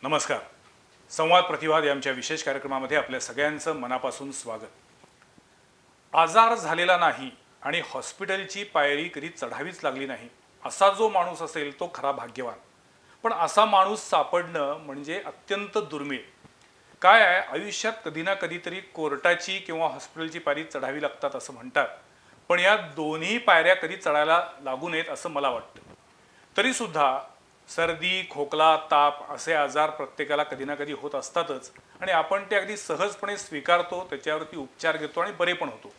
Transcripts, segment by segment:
नमस्कार. संवाद प्रतिवाद या आमच्या विशेष कार्यक्रमामध्ये आपल्या सगळ्यांचं मनापासून स्वागत. आजार झालेला नाही आणि हॉस्पिटलची पायरी कधी चढावीच लागली नाही असा जो माणूस असेल तो खरा भाग्यवान. पण असा माणूस सापडणं म्हणजे अत्यंत दुर्मिळ. काय आहे, आयुष्यात कधी ना कधीतरी कोर्टाची किंवा हॉस्पिटलची पायरी चढावी लागतात असं म्हणतात. पण या दोन्ही पायऱ्या कधी चढायला लागू नयेत असं मला वाटतं. तरीसुद्धा सर्दी, खोकला, ताप असे आजार प्रत्येकाला कधी ना कधी होत असतातच आणि आपण ते अगदी सहजपणे स्वीकारतो, त्याच्यावरती उपचार घेतो आणि बरे पण होतो.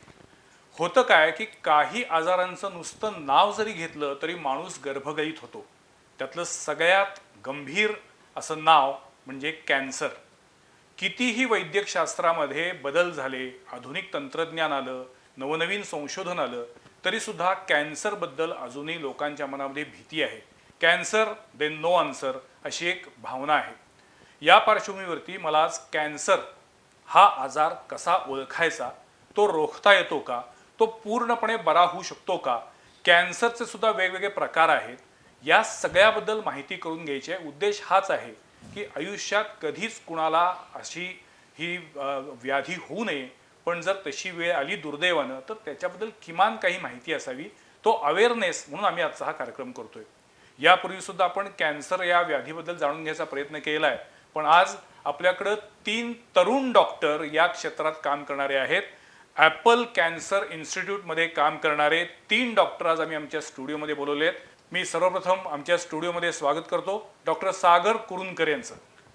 होतं काय की काही आजारांचं नुसतं नाव जरी घेतलं तरी माणूस गर्भगळीत होतो. त्यातलं सगळ्यात गंभीर असं नाव म्हणजे कॅन्सर. कितीही वैद्यकशास्त्रामध्ये बदल झाले, आधुनिक तंत्रज्ञान आलं, नवनवीन संशोधन आलं, तरीसुद्धा कॅन्सरबद्दल अजूनही लोकांच्या मनामध्ये भीती आहे. कॅन्सर देन नो आन्सर अशी एक भावना आहे. या पार्श्वभूमीवरती मला आज कॅन्सर हा आजार कसा ओळखायचा, तो रोखता येतो का, तो पूर्णपणे बरा होऊ शकतो का, कॅन्सरचे सुद्धा वेगवेगळे प्रकार आहेत, या सगळ्याबद्दल माहिती करून घ्यायची आहे. उद्देश हाच आहे की आयुष्यात कधीच कुणाला अशी ही व्याधी होऊ नये, पण जर तशी वेळ आली दुर्दैवानं तर त्याच्याबद्दल किमान काही माहिती असावी. तो अवेअरनेस म्हणून आम्ही आजचा हा कार्यक्रम करतोय. यापूर्वीसुद्धा आपण कॅन्सर या व्याधीबद्दल जाणून घ्यायचा प्रयत्न केला आहे, पण आज आपल्याकडं 3 तरुण डॉक्टर या क्षेत्रात काम करणारे आहेत. ॲपल कॅन्सर इन्स्टिट्यूटमध्ये काम करणारे 3 डॉक्टर आज आम्ही आमच्या स्टुडिओमध्ये बोलवले आहेत. मी सर्वप्रथम आमच्या स्टुडिओमध्ये स्वागत करतो डॉक्टर सागर कुरुंदकर यांचं.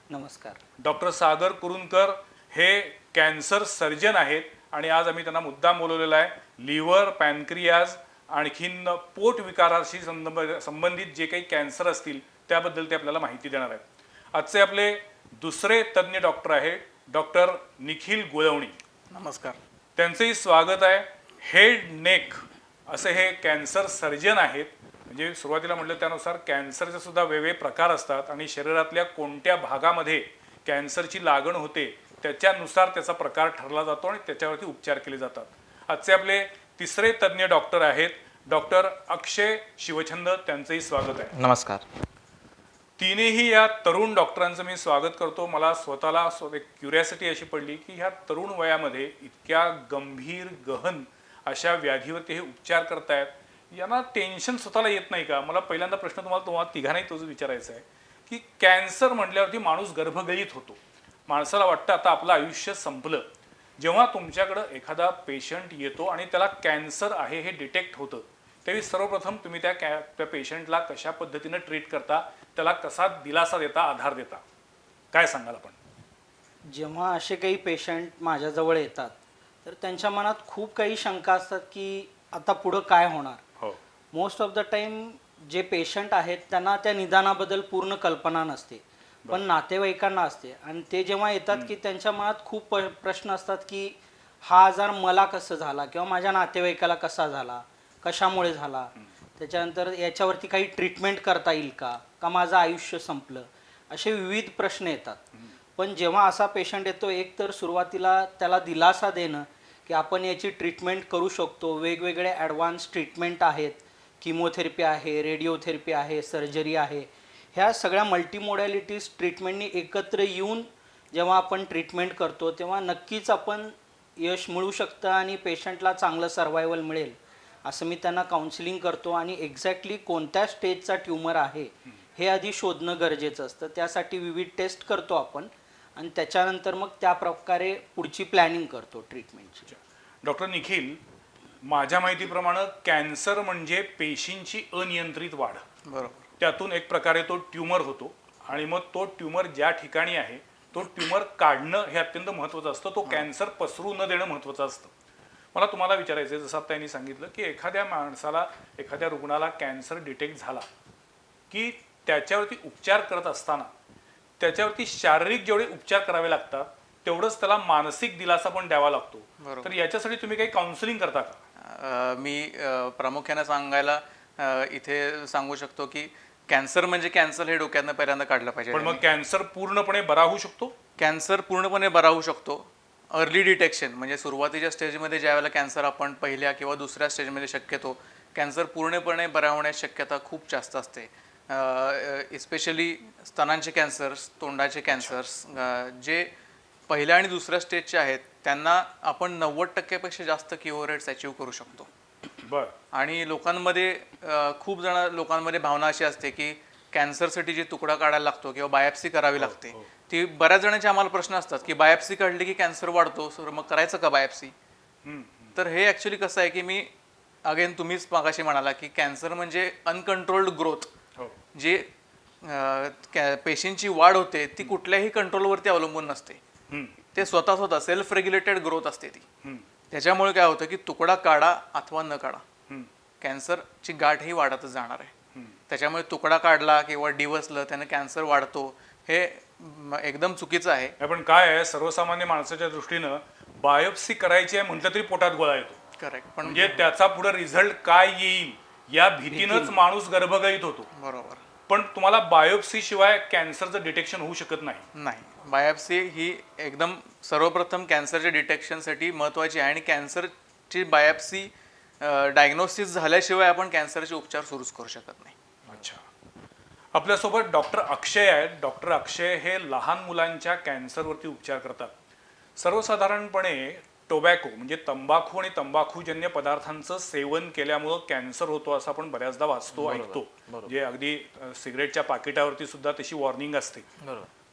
नमस्कार. डॉक्टर सागर कुरुंदकर हे कॅन्सर सर्जन आहेत आणि आज आम्ही त्यांना मुद्दाम बोलवलेला आहे. लिव्हर, पॅनक्रियाज आणखीन पोट विकाराशी संबंधित जे काही कॅन्सर असतील त्याबद्दल ते आपल्याला माहिती देणार आहेत. आजचे आपले दुसरे तज्ज्ञ डॉक्टर आहेत डॉक्टर निखिल गुळवणी. नमस्कार. त्यांचंही स्वागत आहे. हेड नेक असे हे कॅन्सर सर्जन आहेत. म्हणजे सुरुवातीला म्हटलं त्यानुसार कॅन्सरचे सुद्धा वेगवेगळे प्रकार असतात आणि शरीरातल्या कोणत्या भागामध्ये कॅन्सरची लागण होते त्याच्यानुसार त्याचा प्रकार ठरला जातो आणि त्याच्यावरती उपचार केले जातात. आजचे आपले तिसरे तज्ज्ञ डॉक्टर आहेत डॉक्टर अक्षय शिवछंद. त्यांचंही स्वागत आहे. नमस्कार. तिन्ही या तरुण डॉक्टरांचं मी स्वागत करतो. मला स्वतःला एक क्युरियासिटी अशी पडली की ह्या तरुण वयामध्ये इतक्या गंभीर गहन अशा व्याधीवरती हे उपचार करतायत, यांना टेन्शन स्वतःला येत नाही का? मला पहिल्यांदा प्रश्न तुम्हाला तिघांनाही तोच विचारायचा आहे की कॅन्सर म्हटल्यावरती माणूस गर्भगळीत होतो, माणसाला वाटतं आता आपलं आयुष्य संपलं. जेव्हा तुमच्याकडं एखादा पेशंट येतो आणि त्याला कॅन्सर आहे हे डिटेक्ट होतं, त्यावेळी सर्वप्रथम तुम्ही त्या पेशंटला कशा पद्धतीनं ट्रीट करता, त्याला कसा दिलासा देता, आधार देता, काय सांगाल आपण? जेव्हा असे काही पेशंट माझ्याजवळ येतात तर त्यांच्या मनात खूप काही शंका असतात की आता पुढं काय होणार. हो. मोस्ट ऑफ द टाइम जे पेशंट आहेत त्यांना त्या निदानाबद्दल पूर्ण कल्पना नसते, पण नातेवाईकांना असते. आणि ते जेव्हा येतात की त्यांच्या मनात खूप प्रश्न असतात की हा आजार मला कसं झाला किंवा माझ्या नातेवाईकाला कसा झाला, कशामुळे झाला, त्याच्यानंतर याच्यावरती काही ट्रीटमेंट करता येईल का माझं आयुष्य संपलं, असे विविध प्रश्न येतात. पण जेव्हा असा पेशंट येतो, एक तर सुरुवातीला त्याला दिलासा देणं की आपण याची ट्रीटमेंट करू शकतो. वेगवेगळे ॲडव्हान्स ट्रीटमेंट आहेत, किमोथेरपी आहे, रेडिओथेरपी आहे, सर्जरी आहे. ह्या सगळ्या मल्टीमोडॅलिटीज ट्रीटमेंटनी एकत्र येऊन जेव्हा आपण ट्रीटमेंट करतो तेव्हा नक्कीच आपण यश मिळू शकतं आणि पेशंटला चांगलं सर्वायवल मिळेल असं मी त्यांना काउन्सिलिंग करतो. आणि एक्झॅक्टली कोणत्या स्टेजचा ट्यूमर आहे हे आधी शोधणं गरजेचं असतं. त्यासाठी विविध टेस्ट करतो आपण आणि त्याच्यानंतर मग त्या प्रकारे पुढची प्लॅनिंग करतो ट्रीटमेंटची. डॉक्टर निखिल, माझ्या माहितीप्रमाणे कॅन्सर म्हणजे पेशींची अनियंत्रित वाढ. बरोबर. त्यातून एक प्रकारे तो ट्यूमर होतो आणि मग तो ट्यूमर ज्या ठिकाणी आहे तो ट्यूमर काढणं हे अत्यंत महत्त्वाचं असतं. तो कॅन्सर पसरू न देणं महत्त्वाचं असतं. मला तुम्हाला विचारायचं आहे, जसं आता त्यांनी सांगितलं की एखाद्या माणसाला, एखाद्या रुग्णाला कॅन्सर डिटेक्ट झाला की त्याच्यावरती उपचार करत असताना त्याच्यावरती शारीरिक जेवढे उपचार करावे लागतात तेवढंच त्याला मानसिक दिलासा पण द्यावा लागतो. तर याच्यासाठी तुम्ही काही काउन्सिलिंग करता का? मी प्रामुख्याने सांगायला इथे सांगू शकतो की कॅन्सर म्हणजे कॅन्सर हे डोक्यातनं पहिल्यांदा काढलं पाहिजे. पण मग कॅन्सर पूर्णपणे बरा होऊ शकतो? कॅन्सर पूर्णपणे बरा होऊ शकतो. अर्ली डिटेक्शन म्हणजे सुरुवातीच्या स्टेजमध्ये ज्यावेळेला कॅन्सर आपण पहिल्या किंवा दुसऱ्या स्टेजमध्ये शक्यतो कॅन्सर पूर्णपणे बरा होण्याची शक्यता खूप जास्त असते. इस्पेशली स्तनांचे कॅन्सर्स, तोंडाचे कॅन्सर्स, जे पहिल्या आणि दुसऱ्या स्टेजचे आहेत त्यांना आपण 90% जास्त क्युअर रेट्स अचीव्ह करू शकतो. बर. आणि लोकांमध्ये खूप लोकांमध्ये भावना अशी असते की कॅन्सरसाठी जी तुकडा काढायला लागतो किंवा बायोप्सी करावी लागते, ती बऱ्याच जणांचे आम्हाला प्रश्न असतात की बायोप्सी काढली की कॅन्सर वाढतो, सर मग करायचं का बायोप्सी? तर हे ॲक्च्युली कसं आहे की मी अगेन तुम्हीच मागाशी म्हणाला की कॅन्सर म्हणजे अनकंट्रोल्ड ग्रोथ, हो. जी पेशींची वाढ होते ती कुठल्याही कंट्रोलवरती अवलंबून नसते. ते स्वतः सेल्फ रेग्युलेटेड ग्रोथ असते ती. त्याच्यामुळे काय होतं की तुकडा काढा अथवा न काढा, कॅन्सरची गाठ ही वाढतच जाणार आहे. त्याच्यामुळे तुकडा काढला किंवा डिवसलं त्याने कॅन्सर वाढतो हे एकदम चुकीचं आहे. पण काय आहे, सर्वसामान्य माणसाच्या दृष्टीनं बायोप्सी करायची आहे म्हटलं तरी पोटात गोळा येतो. करेक्ट. पण म्हणजे त्याचा पुढे रिझल्ट काय येईल या भीतीनंच माणूस गर्भगईत होतो. बरोबर. पण तुम्हाला बायोप्सी शिवाय कॅन्सरचं डिटेक्शन होऊ शकत नाही. बायोप्सी ही एकदम सर्वप्रथम कॅन्सरच्या डिटेक्शनसाठी महत्त्वाची आहे आणि कॅन्सरची बायोप्सी डायग्नोसिस झाल्याशिवाय आपण कॅन्सरचे उपचार सुरूच करू शकत नाही. अच्छा. आपल्यासोबत डॉक्टर अक्षय आहेत. डॉक्टर अक्षय हे लहान मुलांच्या कॅन्सरवरती उपचार करतात. सर्वसाधारणपणे टोबॅको म्हणजे तंबाखू आणि तंबाखूजन्य पदार्थांचं सेवन केल्यामुळं कॅन्सर होतो असं आपण बऱ्याचदा वाचतो, ऐकतो. म्हणजे अगदी सिगरेटच्या पाकिटावरती सुद्धा तशी वॉर्निंग असते.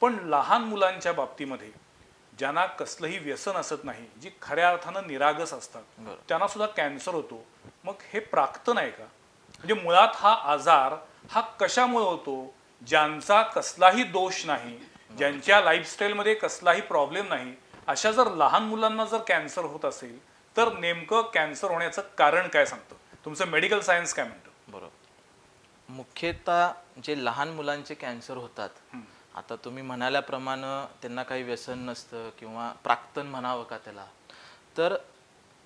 पण लहान मुलांच्या बाबतीमध्ये ज्यांना कसलंही व्यसन असत नाही, जी खऱ्या अर्थानं निरागस असतात, त्यांना सुद्धा कॅन्सर होतो. मग हे प्राक्तन आहे का? म्हणजे मुळात हा आजार हा कशामुळे होतो? ज्यांचा कसलाही दोष नाही, ज्यांच्या लाईफस्टाईलमध्ये कसलाही प्रॉब्लेम नाही, अशा जर लहान मुलांना जर कॅन्सर होत असेल तर नेमकं कॅन्सर होण्याचं कारण काय सांगतं? तुमचं मेडिकल सायन्स काय म्हणतं? बरोबर. मुख्यतः जे लहान मुलांचे कॅन्सर होतात, आता तुम्ही म्हणाल्याप्रमाणे त्यांना काही व्यसन नसतं किंवा प्राक्तन म्हणावं का त्याला, तर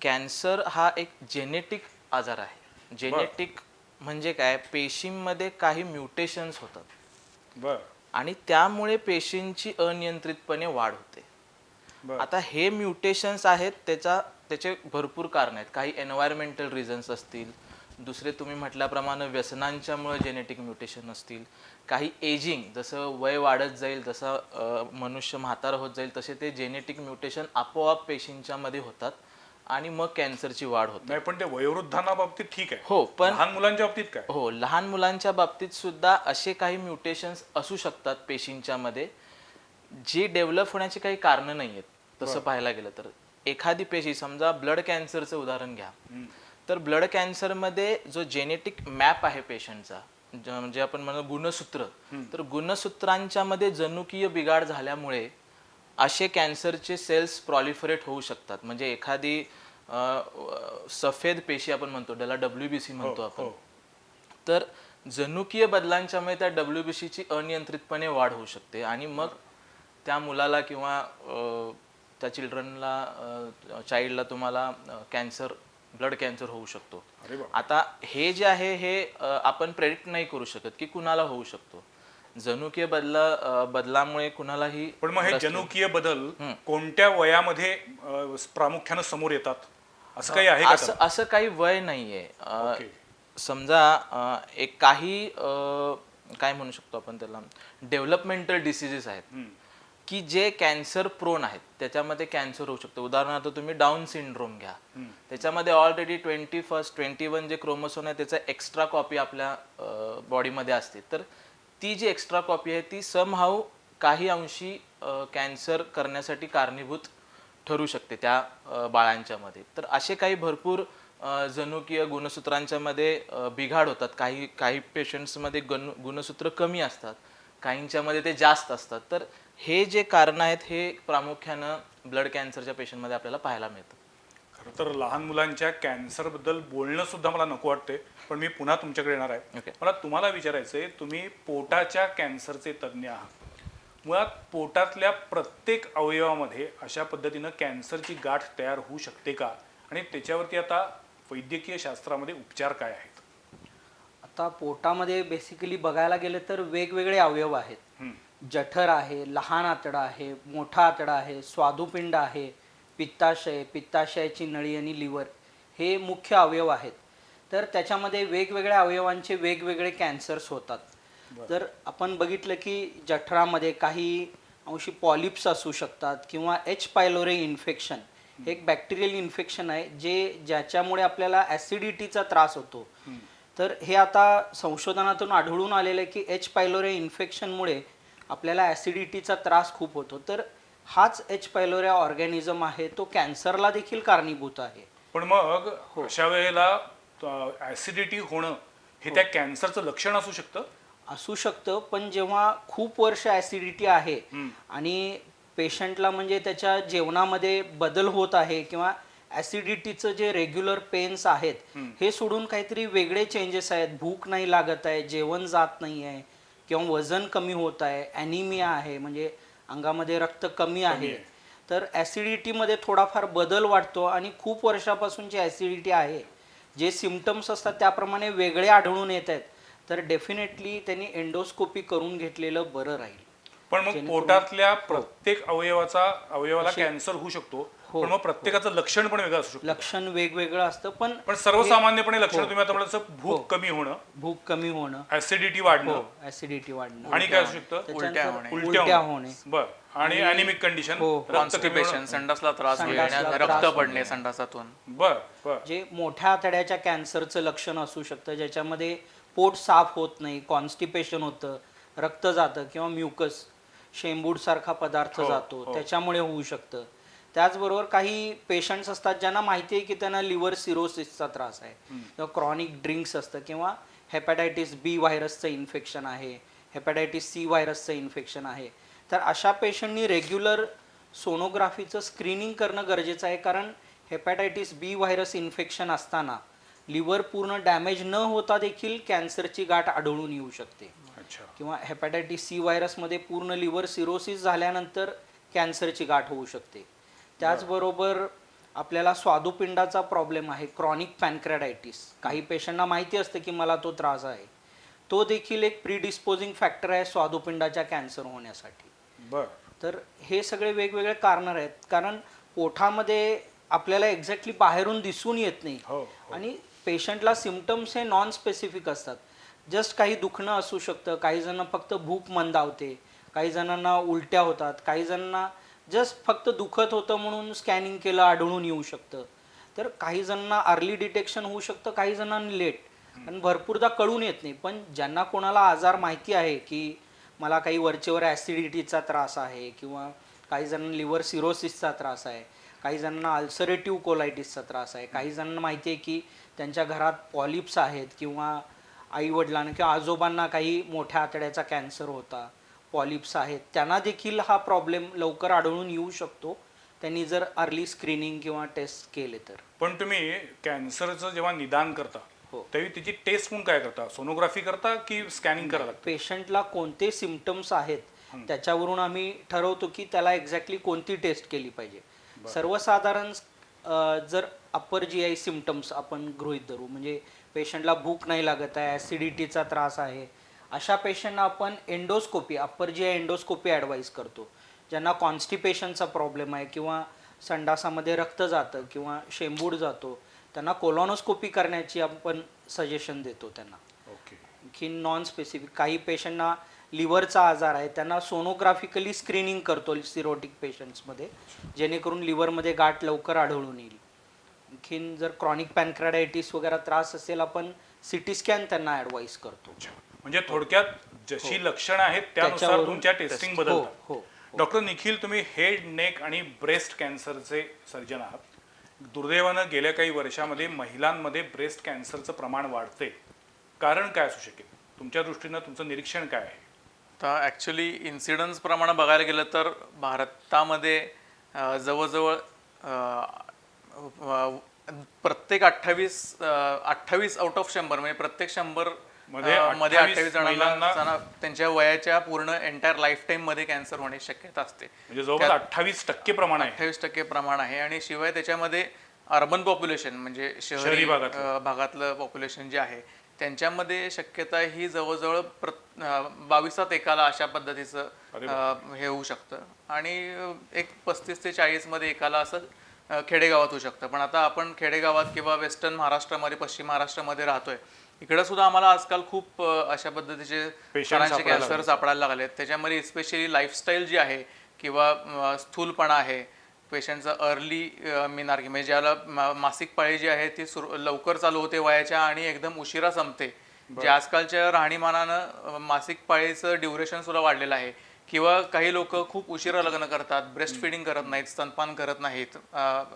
कॅन्सर हा एक जेनेटिक आजार आहे. जेनेटिक म्हणजे काय, पेशींमध्ये काही म्युटेशन्स होतात. बर. आणि त्यामुळे पेशींची अनियंत्रितपणे वाढ होते. आता हे म्युटेशन्स आहेत, त्याचे भरपूर कारण आहेत. काही एन्व्हायरमेंटल रिझन्स असतील, दुसरे तुम्ही म्हटल्याप्रमाणे व्यसनांच्यामुळे जेनेटिक म्युटेशन असतील, काही एजिंग, जसं वय वाढत जाईल जसं मनुष्य म्हातारा होत जाईल तसे ते जेनेटिक म्युटेशन आपोआप पेशींच्या मध्ये होतात आणि मग कॅन्सरची वाढ होते. नाही, पण ते वयोवृद्धांना बाबतीत ठीक आहे. हो, पण लहान मुलांच्या बाबतीत काय? हो, लहान मुलांच्या बाबतीत सुद्धा असे काही म्युटेशन्स असू शकतात पेशींच्या मध्ये, जी डेव्हलप होण्याची काही कारणं नाही आहेत. तसं पाहायला गेलं तर एखादी पेशी, समजा ब्लड कॅन्सरचं उदाहरण घ्या, तर ब्लड कॅन्सरमध्ये जो जेनेटिक मॅप आहे पेशंटचा, म्हणजे आपण म्हणतो गुणसूत्र, तर गुणसूत्रांच्या मध्ये जनुकीय बिघाड झाल्यामुळे असे कॅन्सरचे सेल्स प्रॉलिफरेट होऊ शकतात. म्हणजे एखादी सफेद पेशी आपण म्हणतो, त्याला WBC म्हणतो आपण, तर जनुकीय बदलांच्यामुळे त्या WBCची अनियंत्रितपणे वाढ होऊ शकते आणि मग त्या मुलाला किंवा त्या चाइल्डला तुम्हाला कॅन्सर, ब्लड कॅन्सर होऊ शकतो. आता हे जे आहे हे आपण प्रेडिक्ट नाही करू शकत की कुणाला होऊ शकतो. जनुकीय बदलामुळे कुणालाही. पण मग हे जनुकीय बदल कोणत्या वयामध्ये प्रामुख्यानं समोर येतात, असं काही आहे का? असं काही वय नाहीये. समजा एक काही काय म्हणू शकतो आपण त्याला, डेव्हलपमेंटल डिसीजेस आहेत की जे कॅन्सर प्रोन आहेत, त्याच्यामध्ये कॅन्सर होऊ शकतो. उदाहरणार्थ तुम्ही डाऊन सिंड्रोम घ्या, त्याच्यामध्ये ऑलरेडी 21 जे क्रोमोसोम आहे त्याचा एक्स्ट्रा कॉपी आपल्या बॉडीमध्ये असते. तर ती जी एक्स्ट्रा कॉपी आहे ती समहाऊ काही अंशी कॅन्सर करण्यासाठी कारणीभूत ठरू शकते त्या बाळांच्या मध्ये. तर असे काही भरपूर जनुकीय गुणसूत्रांच्या मध्ये बिघाड होतात. काही पेशंट्समध्ये गुणसूत्र कमी असतात, काहींच्यामध्ये ते जास्त असतात. तर हे जे कारण आहेत हे प्रामुख्यानं ब्लड कॅन्सरच्या पेशंटमध्ये आपल्याला पाहायला मिळतं. खरं तर लहान मुलांच्या कॅन्सरबद्दल बोलणं सुद्धा मला नको वाटते, पण मी पुन्हा तुमच्याकडे येणार आहे. मला तुम्हाला विचारायचंय, तुम्ही पोटाच्या कॅन्सरचे तज्ज्ञ आहात. मुळात पोटातल्या प्रत्येक अवयवामध्ये अशा पद्धतीनं कॅन्सरची गाठ तयार होऊ शकते का, आणि त्याच्यावरती आता वैद्यकीय शास्त्रामध्ये उपचार काय आहेत? आता पोटामध्ये बेसिकली बघायला गेलं तर वेगवेगळे अवयव आहेत. जठर आहे, लहान आतडा आहे, मोठा आतडा आहे, स्वादुपिंड आहे, पित्ताशय, पित्ताशयाची नळी आणि लिव्हर, हे मुख्य अवयव आहेत. तर त्याच्यामध्ये वेगवेगळ्या अवयवांचे वेगवेगळे कॅन्सर्स होतात. जर आपण बघितलं की जठरामध्ये काही अंशी पॉलिप्स असू शकतात किंवा एच पायलोरी इन्फेक्शन हे एक बॅक्टेरियल इन्फेक्शन आहे ज्याच्यामुळे आपल्याला ॲसिडिटीचा त्रास होतो. तर हे आता संशोधनातून आढळून आलेलं आहे की एच पायलोरी इन्फेक्शनमुळे आपल्याला ॲसिडिटीचा त्रास खूप होतो. तर हाच एच पायलोरी ऑर्गॅनिझम आहे तो कॅन्सरला देखील कारणीभूत आहे. पण मग अशा वेळेला ऍसिडिटी होणं हे त्या कॅन्सरचं लक्षण असू शकतं. असू शकतं, पण जेव्हा खूप वर्ष ॲसिडिटी आहे आणि पेशंटला म्हणजे त्याच्या जेवणामध्ये बदल होत आहे किंवा ॲसिडिटीचं जे रेग्युलर पेन्स आहेत हे सोडून काहीतरी वेगळे चेंजेस आहेत, भूक नाही लागत आहे, जेवण जात नाही आहे किंवा वजन कमी होत आहे, ॲनिमिया आहे म्हणजे अंगामध्ये रक्त कमी आहे, तर ॲसिडिटीमध्ये थोडाफार बदल वाटतो आणि खूप वर्षापासूनची ॲसिडिटी आहे, जे सिम्पटम्स असतात त्याप्रमाणे वेगळे आढळून येत आहेत, तर डेफिनेटली त्यांनी एंडोस्कोपी करून घेतलेलं बरं राहील. पण मग पोटातल्या प्रत्येक अवयवाला कॅन्सर होऊ शकतो, पण मग प्रत्येकाचं लक्षण पण वेगळं असू शकतं. लक्षण वेगवेगळं असतं, पण सर्वसामान्यपणे लक्षण तुम्ही आता म्हणाल तसं भूक कमी होणं, भूक कमी होणं, ऍसिडिटी वाढणं, ॲसिडिटी वाढणं आणि काय असू शकतं, त्याच्यानंतर उलट्या उलट्या होणे, बर, आणि अॅनिमिक कंडिशन, कॉन्स्टिपेशन, संडासला त्रास होणे, रक्त पडणे संडासातून. बर बर, जे मोठ्या आतड्याच्या कॅन्सरचं लक्षण असू शकतं, ज्याच्यामध्ये पोट साफ होत नाही, कॉन्स्टिपेशन होतं, रक्त जातं किंवा म्युकस शेंबूड सारखा पदार्थ जातो, त्याच्यामुळे होऊ शकतं. त्याचबरोबर काही पेशंट्स असतात ज्यांना माहिती आहे की त्यांना लिव्हर सिरोसिसचा त्रास आहे किंवा क्रॉनिक ड्रिंक्स असतं किंवा हेपॅटायटिस बी व्हायरसचं इन्फेक्शन आहे, हेपॅटायटिस सी व्हायरसचं इन्फेक्शन आहे, तर अशा पेशंटनी रेग्युलर सोनोग्राफीचं स्क्रीनिंग करणं गरजेचं आहे. कारण हेपॅटायटिस बी व्हायरस इन्फेक्शन असताना लिव्हर पूर्ण डॅमेज न होता देखील कॅन्सरची गाठ आढळून येऊ शकते. किंवा हेपॅटायटिस सी व्हायरसमध्ये पूर्ण लिव्हर सिरोसिस झाल्यानंतर कॅन्सरची गाठ होऊ शकते. त्याचबरोबर आपल्याला स्वादुपिंडाचा प्रॉब्लेम आहे, क्रॉनिक पॅनक्रेडायटिस, काही पेशंटना माहिती असतं की मला तो त्रास आहे, तो देखील एक प्रीडिस्पोजिंग फॅक्टर आहे स्वादुपिंडाच्या कॅन्सर होण्यासाठी. तर हे सगळे वेगवेगळे कारण आहेत, कारण पोटामध्ये आपल्याला एक्झॅक्टली बाहेरून दिसून येत नाही आणि पेशंटला सिम्पटम्स हे नॉन स्पेसिफिक असतात. जस्ट काही दुखणं असू शकतं, काही जणांना फक्त भूक मंदावते, काही जणांना उलट्या होतात, काही जणांना जस्ट फक्त दुखत होतं म्हणून स्कॅनिंग केलं आढळून येऊ शकतं, तर काही जणांना अर्ली डिटेक्शन होऊ शकतं, काही जणांना लेट, आणि भरपूरदा कळून येत नाही. पण ज्यांना कोणाला आजार माहिती आहे की मला काही वरचेवर ॲसिडिटीचा त्रास आहे किंवा काही जणांना लिव्हर सिरोसिसचा त्रास आहे, काही जणांना अल्सरेटिव्ह कोलायटिसचा त्रास आहे, काही जणांना माहिती आहे की त्यांच्या घरात पॉलिप्स आहेत किंवा आईवडिलांना किंवा आजोबांना काही मोठ्या आतड्याचा कॅन्सर होता, पॉलिप्स आहेत, त्यांना देखील हा प्रॉब्लेम लवकर आढळून येऊ शकतो त्यांनी जर अर्ली स्क्रीनिंग किंवा टेस्ट केले तर. पण तुम्ही कॅन्सरचं जेव्हा निदान करता त्यावेळी त्याची टेस्ट म्हणून काय करता, सोनोग्राफी करता की स्कॅनिंग करायला लागतं? पेशंटला कोणते सिम्पटम्स आहेत त्याच्यावरून आम्ही ठरवतो की त्याला एक्झॅक्टली कोणती टेस्ट केली पाहिजे. सर्वसाधारण जर अप्पर जी आय सिम्पटम्स आपण गृहीत धरू, म्हणजे पेशंटला भूक नाही लागत आहे, ॲसिडिटीचा त्रास आहे, अशा पेशंटना आपण endoscopy, upper G I endoscopy advise करतो. ज्यांना कॉन्स्टिपेशनचा प्रॉब्लेम आहे किंवा संडासामध्ये रक्त जातं किंवा शेंबूड जातो, त्यांना कोलॉनोस्कोपी करण्याची आपण सजेशन देतो त्यांना. आणखी नॉन स्पेसिफिक काही पेशंटना लिव्हरचा आजार आहे, त्यांना सोनोग्राफिकली स्क्रीनिंग करतो सिरोटिक पेशंट्समध्ये, जेणेकरून लिव्हरमध्ये गाठ लवकर आढळून येईल. आणखीन जर क्रॉनिक पॅनक्रेडायटिस वगैरे त्रास असेल, आपण सिटी स्कॅन त्यांना ॲडवाईज करतो. म्हणजे थोडक्यात जशी लक्षणं आहेत त्यानुसार तुमच्या टेस्टिंग बदलतात. डॉक्टर निखिल, तुम्ही हेड, नेक आणि ब्रेस्ट कॅन्सरचे सर्जन आहात. दुर्दैवानं गेल्या काही वर्षामध्ये महिलांमध्ये ब्रेस्ट कॅन्सरचं प्रमाण वाढते, कारण काय असू शकेल तुमच्या दृष्टीनं, तुमचं निरीक्षण काय आहे? तर ॲक्च्युली इन्सिडन्स प्रमाणे बघायला गेलं तर भारतामध्ये जवळजवळ प्रत्येक 28 आउट ऑफ 100 म्हणजे प्रत्येक 100 मध्ये 28 जणांना त्यांच्या वयाच्या पूर्ण एंटायर लाईफ टाईम मध्ये कॅन्सर होण्याची शक्यता असते. म्हणजे जवळपास 28% प्रमाण आहे. 28% प्रमाण आहे. आणि शिवाय त्याच्यामध्ये अर्बन पॉप्युलेशन म्हणजे शहरी भागातलं पॉप्युलेशन जे आहे त्यांच्यामध्ये शक्यता ही जवळजवळ 22 एकाला अशा पद्धतीचं हे होऊ शकतं. आणि एक 35 ते 40 मध्ये एकाला असं खेडेगावात होऊ शकतं. पण आता आपण खेडेगावात किंवा वेस्टर्न महाराष्ट्रामध्ये, पश्चिम महाराष्ट्रामध्ये राहतोय, इकडे सुद्धा आम्हाला आजकाल खूप अशा पद्धतीचे Patients स्तनांचे सापडायला कॅन्सर सापडायला लागलेत. त्याच्यामध्ये स्पेशली लाईफस्टाईल जी आहे किंवा स्थूलपणा आहे, पेशंटचा अर्ली मिनार्की म्हणजे ज्याला मासिक पाळी जी आहे ती लवकर चालू होते वयाच्या आणि एकदम उशिरा संपते. जे आजकालच्या राहणीमानानं मासिक पाळीचं ड्युरेशन सुद्धा वाढलेलं आहे. किंवा काही लोक खूप उशिरा लग्न करतात, ब्रेस्ट फिडिंग करत नाहीत, स्तनपान करत नाहीत.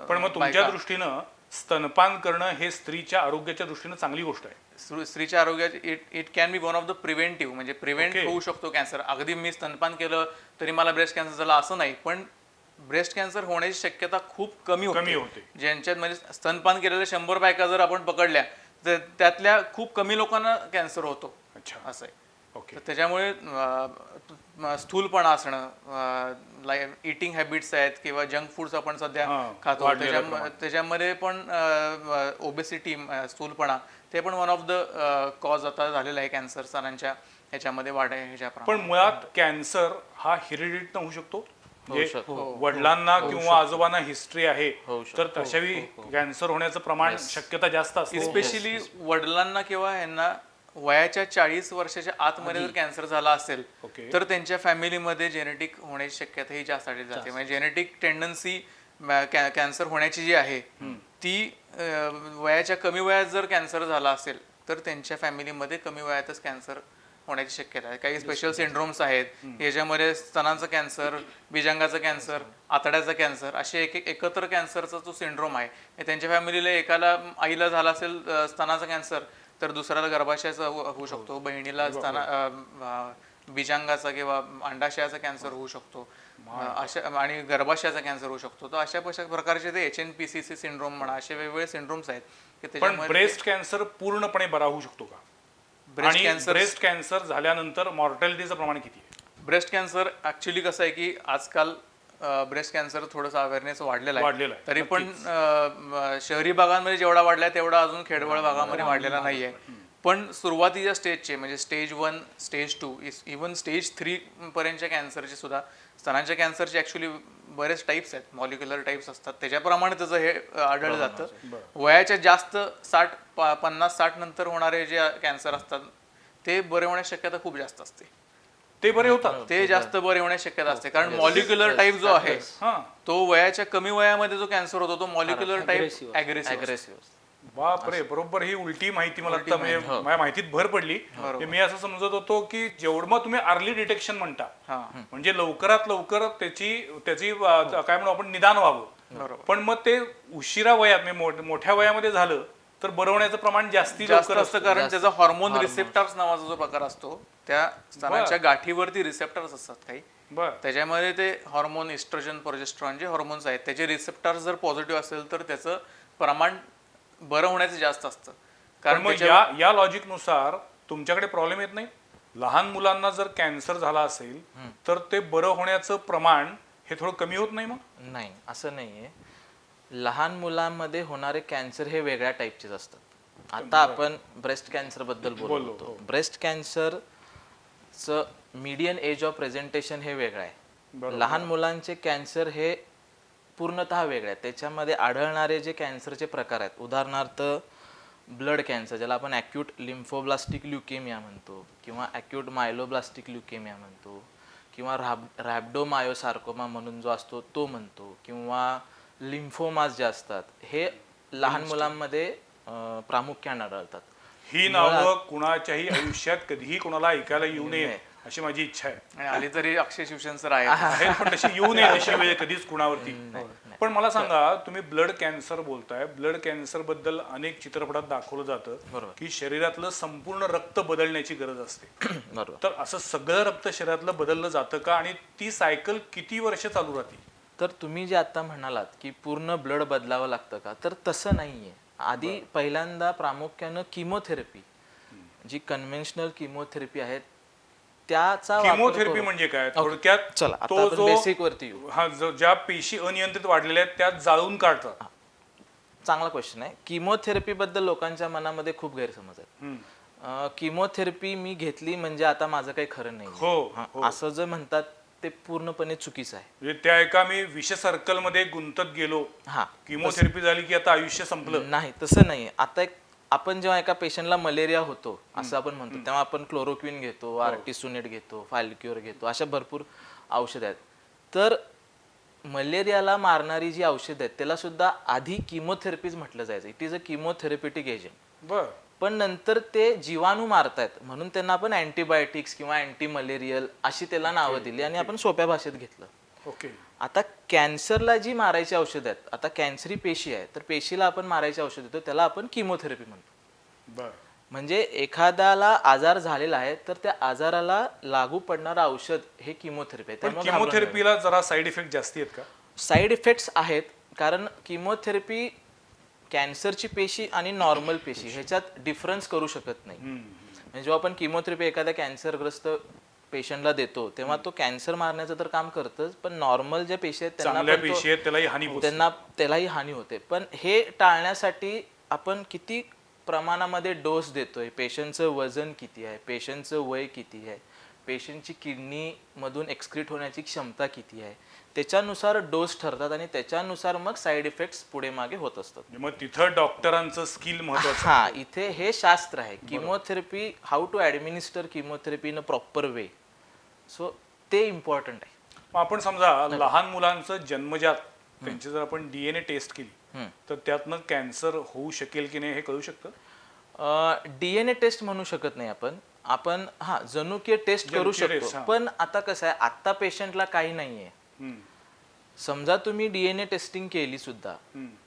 पण मग तुमच्या दृष्टीनं स्तनपान करणं हे स्त्रीच्या आरोग्याच्या दृष्टीनं चांगली गोष्ट आहे. स्त्रीच्या आरोग्यात it can be one of the preventive म्हणजे प्रिव्हेंट Okay. होऊ शकतो कॅन्सर. अगदी मी स्तनपान केलं तरी मला ब्रेस्ट कॅन्सर झाला असं नाही, पण ब्रेस्ट कॅन्सर होण्याची शक्यता खूप कमी होते. ज्यांच्यात म्हणजे स्तनपान केलेल्या 100 बायका जर आपण पकडल्या तर त्यातल्या खूप कमी लोकांना कॅन्सर होतो. अच्छा. असं आहे. ओके. तर त्याच्यामुळे स्थूलपणा असणं, इटिंग हॅबिट्स आहेत किंवा जंक फूड्स आपण सध्या हां, खातो, वाढलेलं प्रमाण. त्याच्यामध्ये पण ओबेसिटी, स्थूलपणा ते पण वन ऑफ द कॉज आता झालेला आहे कॅन्सर स्तनांच्या ह्याच्यामध्ये वाढ आहे ह्याच्याप्रमाणे. पण मुळात कॅन्सर हा हेरिडिट होऊ शकतो. म्हणजे शकतो. वडिलांना किंवा आजोबांना हिस्ट्री आहे होऊ तर तशाही कॅन्सर होण्याचं प्रमाण शक्यता जास्त असते. स्पेशली वडिलांना किंवा यांना वयाच्या 40 वर्षाच्या आतमध्ये जर कॅन्सर झाला असेल ओके. तर त्यांच्या फॅमिलीमध्ये जेनेटिक होण्याची शक्यता ही जास्त आढळली जाते. म्हणजे जेनेटिक टेंडन्सी कॅन्सर होण्याची जी आहे ती वयाच्या कमी वयात जर कॅन्सर झाला असेल तर त्यांच्या फॅमिलीमध्ये कमी वयातच कॅन्सर होण्याची शक्यता आहे. काही स्पेशल सिंड्रोम्स आहेत याच्यामध्ये स्तनांचा कॅन्सर, बीजांगाचा कॅन्सर, आतड्याचा कॅन्सर असे एकत्र कॅन्सरचा जो सिंड्रोम आहे हे त्यांच्या फॅमिलीला एकाला आईला झाला असेल स्तनाचा कॅन्सर तर दुसऱ्याला गर्भाशयाचा होऊ शकतो, बहिणीला बीजांगाचा किंवा अंडाशयाचा कॅन्सर होऊ शकतो, अशा आणि गर्भाशयाचा कॅन्सर होऊ शकतो. तर अशा प्रकारचे ते HNPCC सिंड्रोम म्हणा असे वेगवेगळे सिंड्रोम्स आहेत की पण त्याच्यामध्ये ब्रेस्ट कॅन्सर पूर्णपणे बरा होऊ शकतो का? ब्रेस्ट कॅन्सर ब्रेस्ट कॅन्सर झाल्यानंतर मॉर्टॅलिटीचं प्रमाण किती आहे? ब्रेस्ट कॅन्सर ऍक्च्युली कसं आहे की आजकाल ब्रेस्ट कॅन्सर थोडंसं अवेअरनेस वाढलेला वाढलेलं आहे, तरी पण शहरी भागांमध्ये जेवढा वाढलाय तेवढा अजून खेडवळ भागामध्ये वाढलेला नाहीये. पण सुरुवातीच्या स्टेजचे म्हणजे स्टेज 1, स्टेज 2, इव्हन स्टेज 3 पर्यंतच्या कॅन्सरचे सुद्धा स्तनांच्या कॅन्सरचे ऍक्च्युली बरेच टाईप्स आहेत, मॉलिक्युलर टाईप्स असतात, त्याच्याप्रमाणे त्याचं हे आढळलं जातं. वयाच्या जास्त 50-60 नंतर होणारे जे कॅन्सर असतात ते बरे होण्याची शक्यता खूप जास्त असते. ते बरे होतात. ते जास्त बरे होण्याची शक्यता असते कारण मॉलिक्युलर टाईप जो आहे हा. तो वयाच्या कमी वयामध्ये जो कॅन्सर होतो तो मॉलिक्युलर टाईप अग्रेसिव्ह. बापरे, बरोबर ही उलटी माहिती मला आता म्हणजे माझ्या माहितीत भर पडली. म्हणजे मी असं समजत होतो की जेवढं मग तुम्ही अर्ली डिटेक्शन म्हणता म्हणजे लवकरात लवकर त्याची काय म्हणू आपण निदान व्हावं. पण मग ते उशिरा वयात म्हणजे मोठ्या वयामध्ये झालं तर बरं होण्याचं प्रमाण जास्त असतं कारण त्याचा हॉर्मोन रिसेप्टर्स नावाचा जो प्रकार असतो त्या स्तनाच्या गाठीवरती रिसेप्टर्स असतात काही. बरं. त्याच्यामध्ये ते हॉर्मोन इस्ट्रोजन, प्रोजेस्ट्रॉन जे हॉर्मोन्स आहेत त्याचे रिसेप्टर्स जर पॉझिटिव्ह असेल तर त्याचं प्रमाण बरं होण्याचं जास्त असतं. कारण मग या लॉजिकनुसार तुमच्याकडे प्रॉब्लेम येत नाही. लहान मुलांना जर कॅन्सर झाला असेल तर ते बरं होण्याचं प्रमाण हे थोडं कमी होत नाही? मग नाही, असं नाहीये. लहान मुलांमध्ये होणारे कॅन्सर हे वेगळ्या टाईपचेच असतात. आता आपण ब्रेस्ट कॅन्सर बद्दल बोलतो. ब्रेस्ट कॅन्सरचं मीडियन एज ऑफ प्रेझेंटेशन हे वेगळं आहे. लहान मुलांचे कॅन्सर हे पूर्णतः वेगळे आहेत. त्याच्यामध्ये आढळणारे जे कॅन्सरचे प्रकार आहेत, उदाहरणार्थ ब्लड कॅन्सर ज्याला आपण ॲक्यूट लिम्फोब्लास्टिक ल्युकेमिया म्हणतो किंवा ॲक्यूट मायलोब्लास्टिक ल्युकेमिया म्हणतो किंवा रॅब्डोमायोसार्कोमा म्हणून जो असतो तो म्हणतो किंवा लिम्फोमास जे असतात हे लहान मुलांमध्ये प्रामुख्याने आढळतात. ही नावं कुणाच्याही आयुष्यात कधीही कोणाला ऐकायला येऊ नये अशी माझी इच्छा आहे. आणि आली तरी अक्षय शिवसेन सर आहेत पण तशी येऊ नये अशी वेळ कधीच कुणावरती. पण मला सांगा, तुम्ही ब्लड कॅन्सर बोलताय. ब्लड कॅन्सर बद्दल अनेक चित्रपटात दाखवलं जातं की शरीरातलं संपूर्ण रक्त बदलण्याची गरज असते. तर असं सगळं रक्त शरीरातलं बदललं जातं का आणि ती सायकल किती वर्ष चालू राहते? तर तुम्ही जे आता म्हणालात की पूर्ण ब्लड बदलावं लागतं का, तर तसं नाहीये. आधी पहिल्यांदा प्रामुख्यानं किमोथेरपी, जी कन्व्हेन्शनल किमोथेरपी आहे त्याचा किमोथेरपी म्हणजे काय थोडक्यात? चला आता आपण बेसिक वरती येऊ. हा, ज्या पेशी अनियंत्रित वाढलेल्या आहेत त्या जाळून काढतात. चांगला क्वेश्चन आहे. किमोथेरपी बद्दल लोकांच्या मनामध्ये खूप गैरसमज आहे. किमोथेरपी मी घेतली म्हणजे आता माझं काही खरं नाही असं जे म्हणतात ते पूर्णपणे चुकीचं आहे. म्हणजे त्या एका मी विष सर्कल मध्ये गुंतत गेलो, किमोथेरपी झाली की आता आयुष्य संपलं. नाही, तसं नाहीये. आता एक आपण जेव्हा एका पेशंटला मलेरिया होतो असं आपण म्हणतो तेव्हा आपण क्लोरोक्विन घेतो, आर्टिसोनेट घेतो, फायलक्युअर घेतो, अशा भरपूर औषध आहेत. तर मलेरियाला मारणारी जी औषध आहेत त्याला सुद्धा आधी किमोथेरपीज म्हटलं जायचं. It is a chemotherapeutic agent. बर. पण नंतर ते जीवाणू मारतायत म्हणून त्यांना आपण अँटीबायोटिक्स किंवा अँटी मलेरियल अशी त्याला नावं दिली आणि आपण सोप्या भाषेत घेतलं. ओके. आता कॅन्सरला जी मारायची औषध आहेत, आता कॅन्सरी पेशी आहे तर पेशीला आपण मारायची औषध देतो त्याला आपण किमोथेरपी म्हणतो. बर. म्हणजे एखाद्याला आजार झालेला आहे तर त्या आजाराला लागू पडणारं औषध हे किमोथेरपी आहे. पण त्यामुळे घाबरून किमोथेरपीला जरा साईड इफेक्ट जास्ती आहेत का? साईड इफेक्ट्स आहेत कारण किमोथेरपी कॅन्सरची पेशी आणि नॉर्मल पेशी ह्याच्यात डिफरन्स करू शकत नाही. म्हणजे जेव्हा आपण किमोथेरपी एखाद्या कॅन्सरग्रस्त पेशंटला देतो तेव्हा तो कॅन्सर मारण्याचं तर काम करतच, पण नॉर्मल ज्या पेशी आहेत चांगल्या पण तो- पेशी आहेत त्यालाही हानी पोहोचते. त्यालाही हानी होते. पण हे टाळण्यासाठी आपण किती प्रमाणामध्ये डोस देतोय, पेशंटचं वजन किती आहे, पेशंटचं वय किती आहे, पेशंटची किडनी मधून एक्सक्रीट होण्याची क्षमता किती आहे, त्याच्यानुसार डोस ठरतात आणि त्याच्यानुसार मग साईड इफेक्ट्स पुढे मागे होत असतात. म्हणजे मग तिथं डॉक्टरांचं स्किल महत्वाचं. हा, इथे हे शास्त्र आहे chemotherapy, how to administer chemotherapy in a proper way. So ते इम्पॉर्टंट आहे. मग आपण समजा लहान मुलांचं जन्मजात त्यांची जर आपण DNA टेस्ट केली तर त्यातनं कॅन्सर होऊ शकेल की नाही हे कळू शकतं? DNA टेस्ट म्हणू शकत नाही आपण. आपण जनुकीय टेस्ट करू जनुकीय टेस्ट, शकतो. पण आता कसं आहे, आता पेशंटला काही नाहीये. समजा तुम्ही DNA टेस्टिंग केली सुद्धा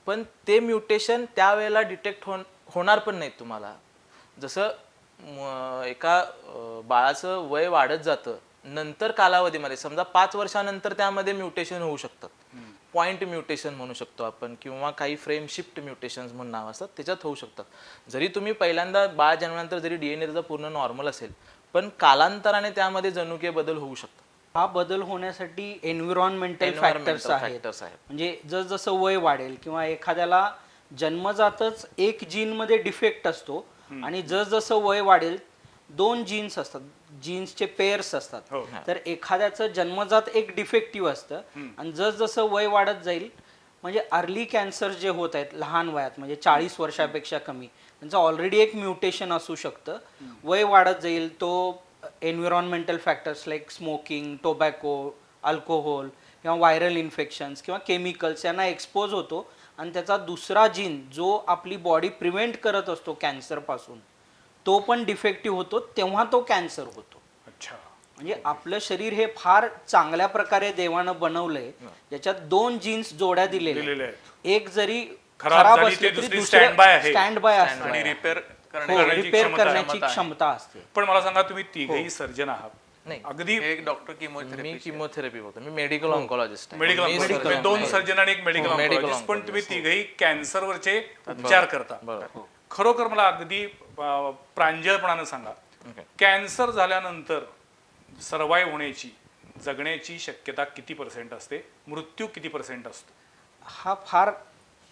पण ते म्युटेशन त्यावेळेला डिटेक्ट होणार पण नाही तुम्हाला. जसं एका बाळाचं वय वाढत जातं नंतर कालावधीमध्ये समजा 5 वर्षानंतर त्यामध्ये म्युटेशन होऊ शकतात. पॉइंट म्युटेशन म्हणू शकतो आपण किंवा काही फ्रेम शिफ्ट म्युटेशन्स म्हणून नाव असतात, त्याच्यात होऊ शकतात. जरी तुम्ही पहिल्यांदा बाळ जन्मल्यानंतर जरी DNA त्याचा पूर्ण नॉर्मल असेल पण कालांतराने त्यामध्ये जनुकीय बदल होऊ शकतात. हा बदल होण्यासाठी एन्व्हिरॉन्मेंटल फॅक्टर्स आहेत. म्हणजे जसजसं वय वाढेल किंवा एखाद्याला जन्मजातच एक जीन मध्ये डिफेक्ट असतो आणि जसजसं वय वाढेल 2 जीन्स असतात, जीन्सचे पेअर्स असतात. तर एखाद्याचं जन्मजात एक डिफेक्टिव्ह असतं आणि जसजसं वय वाढत जाईल म्हणजे अर्ली कॅन्सर जे होत आहेत लहान वयात म्हणजे 40 वर्षापेक्षा कमी त्यांचं ऑलरेडी एक म्युटेशन असू शकतं. वय वाढत जाईल तो environmental factors like smoking, tobacco, alcohol किंवा व्हायरल इन्फेक्शन्स किंवा केमिकल्स यांना एक्सपोज होतो आणि त्याचा दुसरा जीन जो आपली बॉडी प्रिव्हेंट करत असतो कॅन्सरपासून तो पण डिफेक्टिव्ह होतो, तेव्हा तो कॅन्सर होतो. अच्छा. म्हणजे आपलं शरीर हे फार चांगल्या प्रकारे देवानं बनवलंय ज्याच्यात 2 जीन्स जोड्या दिलेल्या आहेत. एक जरी खराब झाली असली ते तरी दुसरी दुसरं standby स्टँड बाय असतं आणि रिपेअर रिपेअर करण्याची क्षमता असते. पण मला सांगा तुम्ही तिघही सर्जन आहात. नाही, अगदी एक डॉक्टर किमोथेरपी मी किमोथेरपी होतो. मी मेडिकल ऑन्कॉलॉजिस्ट आहे. मेडिकल 2 सर्जन आणि एक मेडिकल ऑन्कॉलॉजिस्ट. पण तुम्ही तिघही कॅन्सरवरचे उपचार करता. खरोखर मला अगदी प्रांजळपणानं सांगा, कॅन्सर झाल्यानंतर सर्वाईव्ह होण्याची, जगण्याची शक्यता किती % असते, मृत्यू किती % असतो? हा फार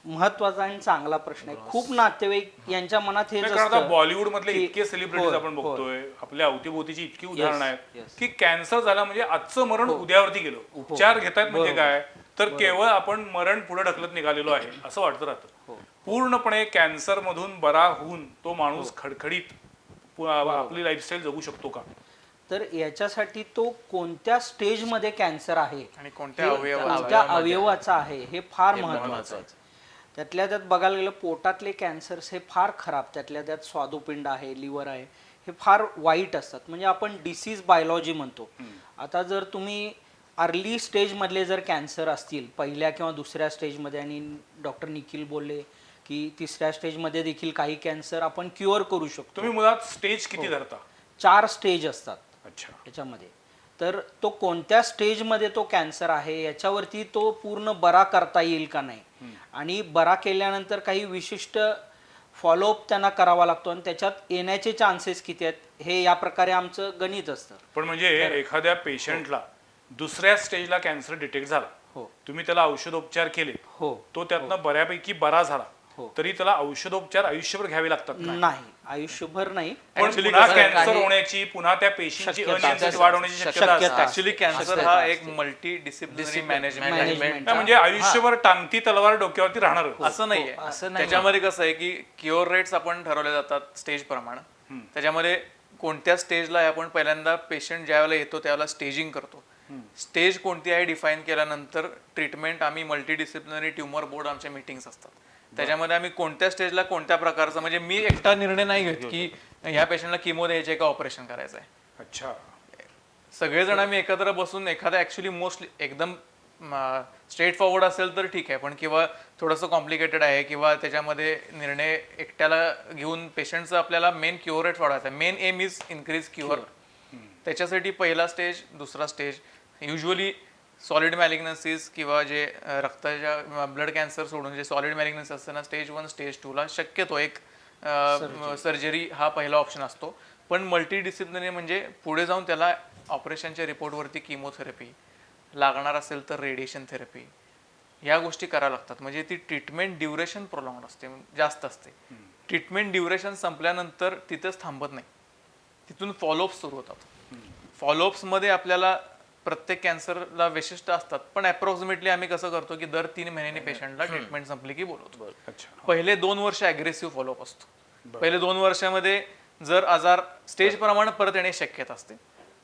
महत्वाचा आणि चांगला प्रश्न आहे. खूप नातेवाईक यांच्या मनात हेच असतं. बॉलिवूड मधले की- इतके सेलिब्रिटीज होय, आपण बघतोय, आपल्या अवतीभोवतीची इतकी उदाहरणं आहेत yes. की कॅन्सर झाला म्हणजे आजचं मरण उद्यावरती गेलं. उपचार घेतायत म्हणजे काय तर केवळ आपण मरण पुढे ढकलत निघालेलो आहे असं वाटतं राहतं. पूर्णपणे कॅन्सर मधून बरा होऊन तो माणूस खडखडीत आपली लाईफस्टाईल जगू शकतो का? तर याच्यासाठी तो कोणत्या स्टेजमध्ये कॅन्सर आहे आणि कोणत्या कोणत्या अवयवाचा आहे हे फार महत्वाचं आहे. त्यातल्या त्यात बघायला गेलं पोटातले कॅन्सर्स हे फार खराब, त्यातल्या त्यात स्वादुपिंड आहे, लिव्हर आहे, हे फार वाईट असतात. म्हणजे आपण डिसीज बायोलॉजी म्हणतो. आता जर तुम्ही अर्ली स्टेजमधले जर कॅन्सर असतील पहिल्या किंवा दुसऱ्या स्टेजमध्ये, आणि डॉक्टर निखिल बोलले की 3ऱ्या स्टेजमध्ये देखील काही कॅन्सर आपण क्युअर करू शकतो. तुम्ही मुळात स्टेज किती धरता? 4 स्टेज असतात अच्छा. याच्यामध्ये. तर तो कोणत्या स्टेजमध्ये तो कॅन्सर आहे याच्यावरती तो पूर्ण बरा करता येईल का नाही, आणि बरा केल्यानंतर काही विशिष्ट फॉलोअप त्यांना करावा लागतो आणि त्याच्यात येण्याचे चान्सेस किती आहेत हे या प्रकारे आमचं गणित असतं. पण म्हणजे एखाद्या पेशंटला दुसऱ्या स्टेजला कॅन्सर डिटेक्ट झाला, हो तुम्ही त्याला औषधोपचार केले, हो तो त्यातनं बऱ्यापैकी बरा झाला, तरी त्याला औषधोपचार आयुष्यभर घ्यावे लागतात? नाही, आयुष्यभर नाही. पण Actually पुन्हा कसं आहे, कॅन्सर होण्याची, पुन्हा त्या पेशींची शक्यता अनियंत्रित वाढ होण्याची शक्यता असते. ऍक्च्युली कॅन्सर हा एक मल्टी डिसिप्लिनरी मॅनेजमेंट मॅनेजमेंट हा, म्हणजे आयुष्यभर टांगती तलवार डोक्यावरती राहणार. असं नाहीये. असं नाही. त्याच्यामध्ये कसं आहे की क्युअर रेट्स आपण ठरवले जातात स्टेज प्रमाणे. त्याच्यामध्ये कोणत्या स्टेजला आपण पहिल्यांदा पेशंट ज्यावेळेला येतो त्यावेळेला स्टेजिंग करतो. स्टेज कोणती आहे डिफाईन केल्यानंतर ट्रीटमेंट आम्ही मल्टीडिसिप्लिनरी ट्युमर बोर्ड आमच्या मीटिंग्स असतात. त्याच्यामध्ये आम्ही कोणत्या स्टेजला कोणत्या प्रकारचं, म्हणजे मी एकटा निर्णय नाही घेत की ह्या पेशंटला किमो द्यायचे का ऑपरेशन करायचं आहे. अच्छा. सगळेजण आम्ही एकत्र बसून एखादा ऍक्च्युली मोस्टली एकदम स्ट्रेट फॉरवर्ड असेल तर ठीक आहे, पण किंवा थोडंसं कॉम्प्लिकेटेड आहे किंवा त्याच्यामध्ये निर्णय एकट्याला घेऊन पेशंटचं आपल्याला मेन क्युअर रेट वाढवायचा आहे. Main M is increase cure. त्याच्यासाठी पहिला स्टेज, दुसरा स्टेज, युजली सॉलिड मॅलिग्नन्सीज किंवा जे रक्ताच्या ब्लड कॅन्सर सोडून जे सॉलिड मॅलिग्नन्सी असतं ना, स्टेज 1 स्टेज 2ला शक्यतो एक सर्जरी हा पहिला ऑप्शन असतो. पण मल्टीडिसिप्लिनरी म्हणजे पुढे जाऊन त्याला ऑपरेशनच्या रिपोर्टवरती किमोथेरपी लागणार असेल तर रेडिएशन थेरपी या गोष्टी कराव्या लागतात. म्हणजे ती ट्रीटमेंट ड्युरेशन प्रोलॉंग असते, जास्त असते. ट्रीटमेंट ड्युरेशन संपल्यानंतर तिथेच थांबत नाही, तिथून फॉलोअप्स सुरू होतात. फॉलोअप्समध्ये आपल्याला प्रत्येक कॅन्सरला विशिष्ट असतात, पण अप्रॉक्सिमेटली आम्ही कसं करतो की दर 3 महिन्यांनी पेशंटला ट्रीटमेंट संपली की बोलवतो. पहिले 2 वर्ष अग्रेसिव्ह फॉलोअप असतो. पहिले 2 वर्षामध्ये जर आजार स्टेज प्रमाणे परत येण्याची शक्यता असते.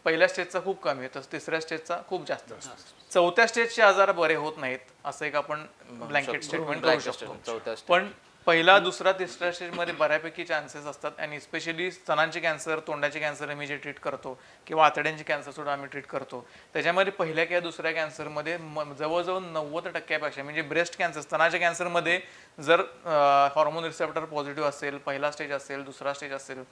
पहिल्या स्टेजचा खूप कमी येतं, तिसऱ्या स्टेजचा खूप जास्त असतो. चौथ्या स्टेजचे आजार बरे होत नाहीत असं एक आपण ब्लँकेट स्टेटमेंट करू शकतो. पण पहिला, दुसरा, तिसऱ्या स्टेजमध्ये बऱ्यापैकी चान्सेस असतात. आणि स्पेशली स्तनांचे कॅन्सर, तोंडाचे कॅन्सर आम्ही जे ट्रीट करतो किंवा आतड्यांचे कॅन्सर सुद्धा आम्ही ट्रीट करतो, त्याच्यामध्ये पहिल्या किंवा दुसऱ्या कॅन्सरमध्ये जवळजवळ 90% म्हणजे ब्रेस्ट कॅन्सर, स्तनाच्या कॅन्सरमध्ये जर हॉर्मोन रिसेप्टर पॉझिटिव्ह असेल, पहिला स्टेज असेल, दुसरा स्टेज असेल,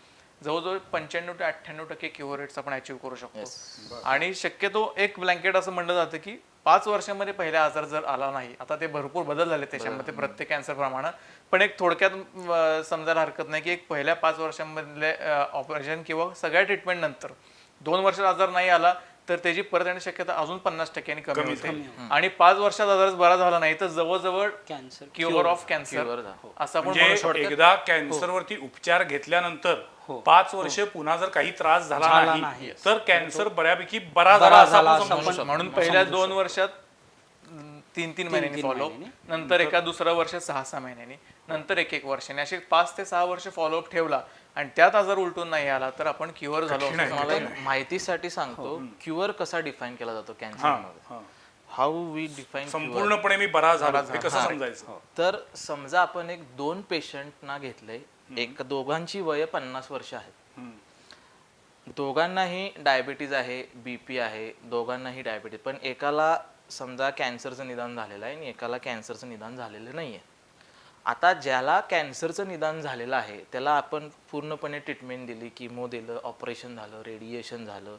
जवळजवळ 95 ते 98% क्युअर रेट्स आपण अचीव्ह करू शकतो. आणि शक्यतो एक ब्लँकेट असं म्हणलं जातं की 5 वर्षामध्ये पहिला आजार जर आला नाही, आता ते भरपूर बदल झाले त्याच्यामध्ये प्रत्येक कॅन्सर प्रमाणे, पण एक थोडक्यात समजायला हरकत नाही की एक पहिल्या 5 वर्षांमधले ऑपरेशन किंवा सगळ्या ट्रीटमेंट नंतर 2 वर्षात आजार नाही आला तर त्याची परत येण्याची शक्यता अजून 50% कमी होते. आणि 5 वर्षात आजार बरा झाला नाही तर जवळजवळ कॅन्सर क्युअर ऑफ कॅन्सर असं आपण म्हणजे एकदा कॅन्सरवरती उपचार घेतल्यानंतर 5 वर्ष पुन्हा जर काही त्रास झाला नाही तर कॅन्सर बऱ्यापैकी बरा झाला असं आपण समजू शकतो. म्हणून पहिल्या 2 वर्षात 3-3 महिन्यांनी फॉलोअप, नंतर एका दुसऱ्या वर्षात 6-6 महिन्यांनी, नंतर 1-1 वर्षाने, असे 5 ते 6 वर्ष फॉलोअप ठेवला आणि त्यात आजार उलटून नाही आला तर आपण क्युअर झालो. मला एक माहितीसाठी सांगतो क्युअर कसा डिफाईन केला जातो कॅन्सर. हाऊ वी डिफाईन संपूर्णपणे मी बरा झाला हे कसं समजायचं. तर समजा आपण एक 2 पेशंटना घेतलंय, दोघांची वय 50 वर्ष आहेत, दोघांनाही डायबिटीज आहे, बीपी आहे, दोघांनाही डायबिटीज, पण एकाला समजा कॅन्सरचं निदान झालेलं आहे आणि एकाला कॅन्सरचं निदान झालेलं नाहीये. आता ज्याला कॅन्सरचं निदान झालेलं आहे त्याला आपण पूर्णपणे ट्रीटमेंट दिली, किमो दिलं, ऑपरेशन झालं, रेडिएशन झालं,